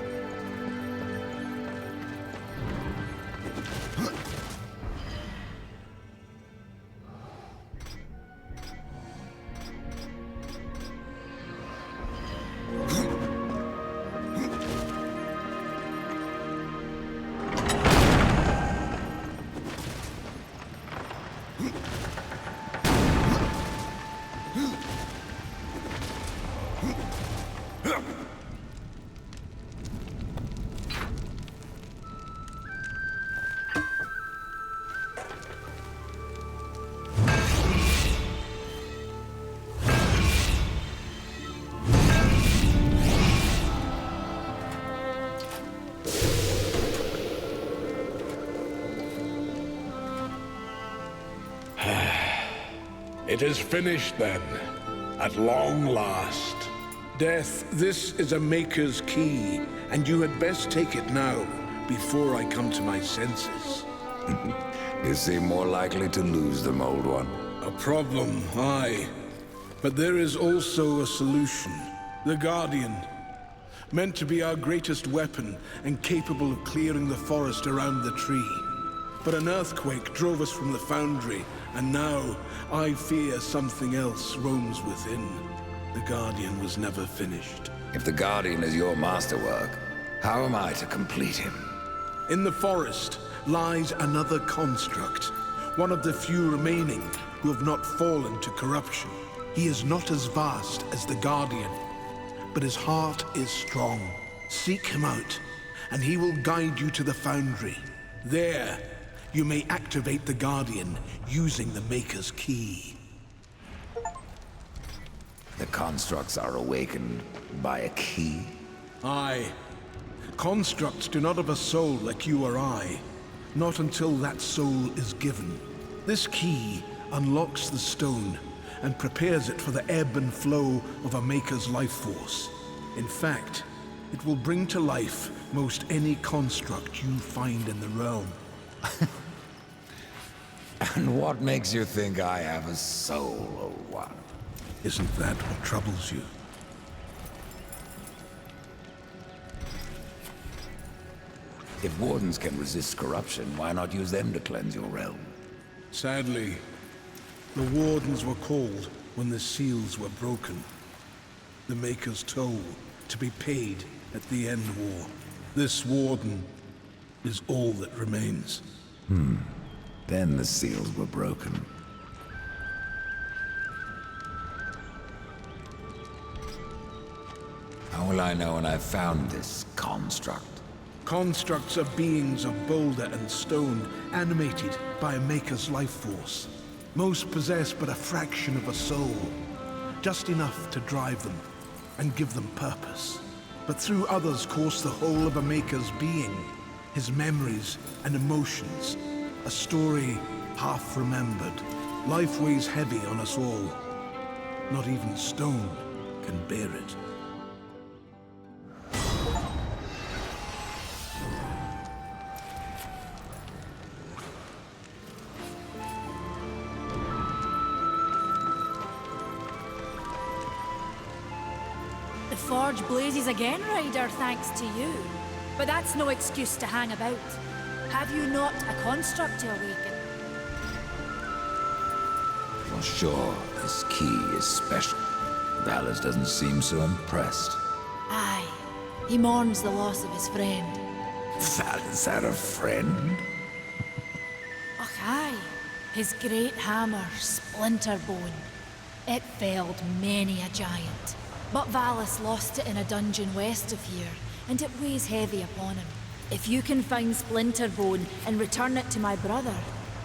It is finished then, at long last. Death, this is a Maker's key, and you had best take it now, before I come to my senses. You seem more likely to lose them, old one. A problem, aye. But there is also a solution. The Guardian. Meant to be our greatest weapon, and capable of clearing the forest around the tree. But an earthquake drove us from the foundry, and now I fear something else roams within. The Guardian was never finished. If the Guardian is your masterwork, how am I to complete him? In the forest lies another construct, one of the few remaining who have not fallen to corruption. He is not as vast as the Guardian, but his heart is strong. Seek him out, and he will guide you to the foundry. There, you may activate the Guardian using the Maker's key. The constructs are awakened by a key? Aye. Constructs do not have a soul like you or I. Not until that soul is given. This key unlocks the stone and prepares it for the ebb and flow of a Maker's life force. In fact, it will bring to life most any construct you find in the realm. And what makes you think I have a soul, old one? Isn't that what troubles you? If wardens can resist corruption, why not use them to cleanse your realm? Sadly, the wardens were called when the seals were broken. The Maker's toll to be paid at the end war. This warden is all that remains. Then the seals were broken. How will I know when I've found this construct? Constructs are beings of boulder and stone, animated by a Maker's life force. Most possess but a fraction of a soul, just enough to drive them and give them purpose. But through others course the whole of a Maker's being, his memories and emotions, a story half remembered. Life weighs heavy on us all. Not even stone can bear it. The forge blazes again, Ryder, thanks to you. But that's no excuse to hang about. Have you not a construct to awaken? Well, sure, this key is special. Vallis doesn't seem so impressed. Aye. He mourns the loss of his friend. Vallis had a friend? Och, aye. His great hammer, Splinterbone. It felled many a giant. But Vallis lost it in a dungeon west of here, and it weighs heavy upon him. If you can find Splinterbone and return it to my brother,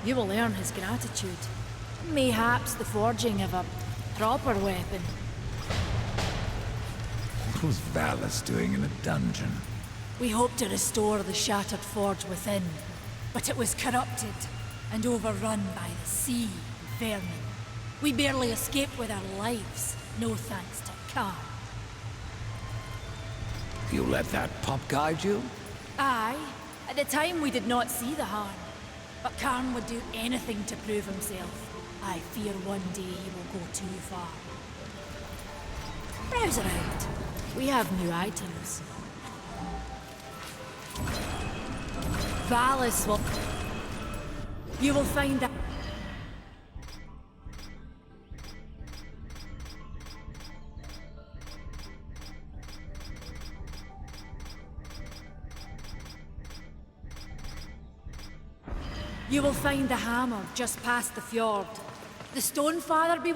you will earn his gratitude. Mayhaps the forging of a proper weapon. What was Valus doing in a dungeon? We hoped to restore the shattered forge within, but it was corrupted and overrun by the sea vermin. We barely escaped with our lives, no thanks to Khan. You let that pup guide you? Aye. At the time we did not see the harm, but Karn would do anything to prove himself. I fear one day he will go too far. Browse around. We have new items. Valus will... You will find that... You will find the hammer just past the fjord. The Stone Father be...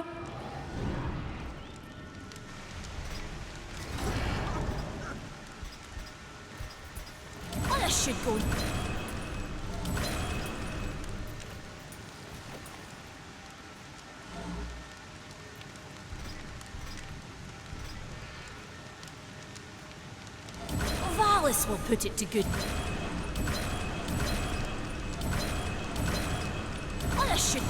Oh, this should go... Valus will put it to good... Oh, this should...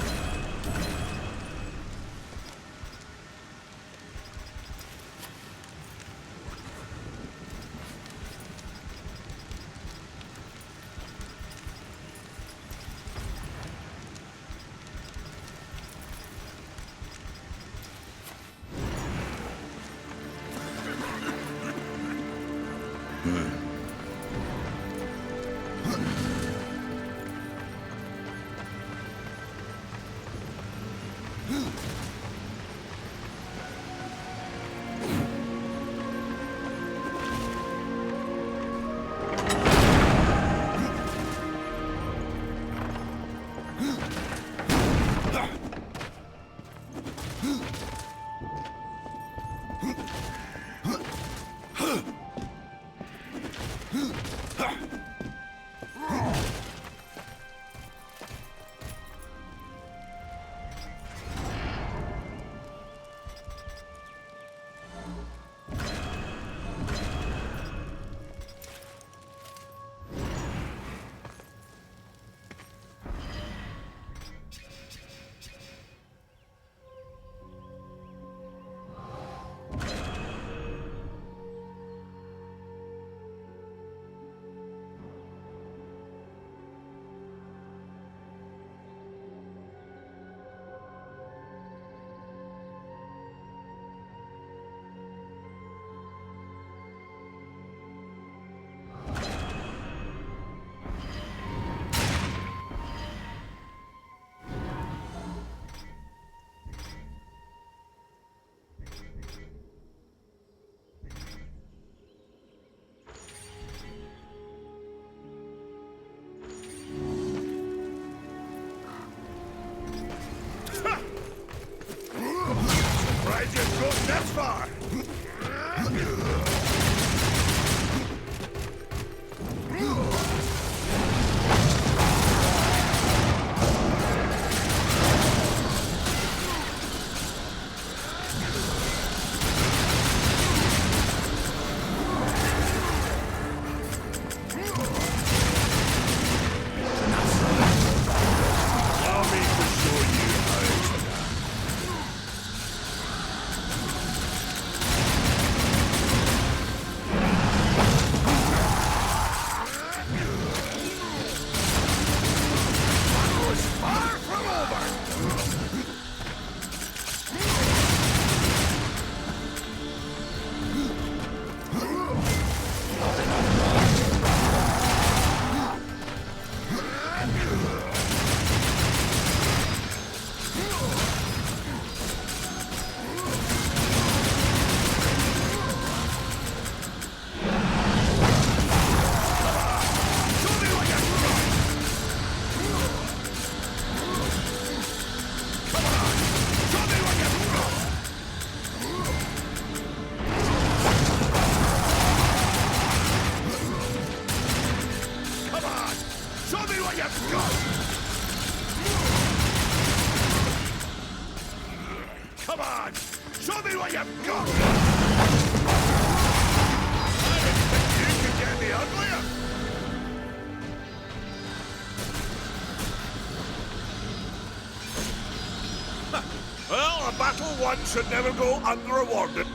ep1 should never go unrewarded.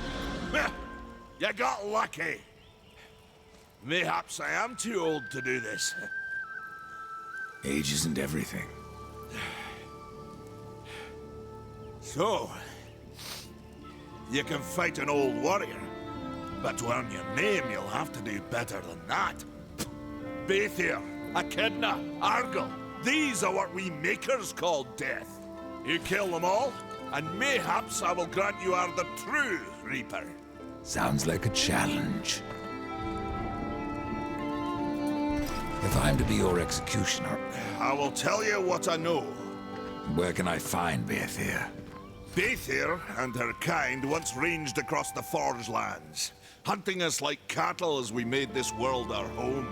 Meh, you got lucky. Mayhaps I am too old to do this. Age isn't everything. So, you can fight an old warrior, but to earn your name, you'll have to do better than that. Baethir, Echidna, Argyll, these are what we makers call death. You kill them all, and mayhaps I will grant you are the true Reaper. Sounds like a challenge. If I'm to be your executioner, I will tell you what I know. where can I find Baethir? Baethir and her kind once ranged across the Forge lands, hunting us like cattle as we made this world our home.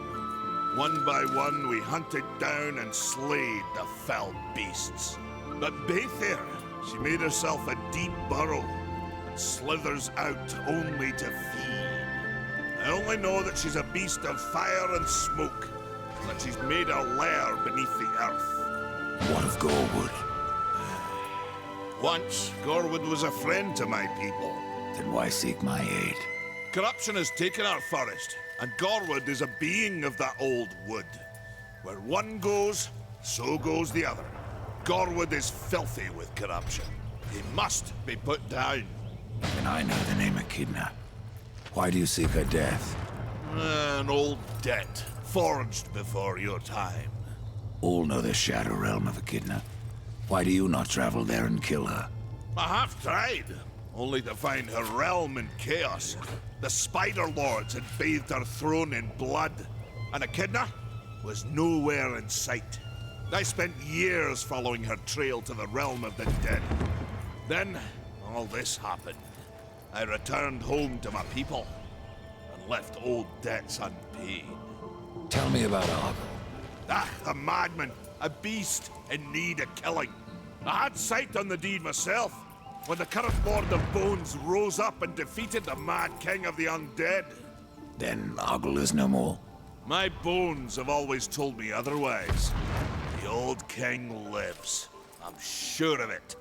One by one, we hunted down and slayed the fell beasts. But Baethir, she made herself a deep burrow and slithers out only to feed. I only know that she's a beast of fire and smoke, and that she's made a lair beneath the earth. What of Gorwood? Once, Gorwood was a friend to my people. Then why seek my aid? Corruption has taken our forest, and Gorwood is a being of that old wood. Where one goes, so goes the other. Gorwood is filthy with corruption. He must be put down. And I know the name Echidna. Why do you seek her death? An old debt, forged before your time. All know the Shadow Realm of Echidna. Why do you not travel there and kill her? I have tried, only to find her realm in chaos. The Spider Lords had bathed her throne in blood, and Echidna was nowhere in sight. I spent years following her trail to the realm of the dead. Then, all this happened. I returned home to my people, and left old debts unpaid. Tell me about Argyll. Ah, a madman, a beast in need of killing. I had sight on the deed myself, when the current Lord of Bones rose up and defeated the mad king of the undead. Then Argyll is no more. My bones have always told me otherwise. The old king lives. I'm sure of it.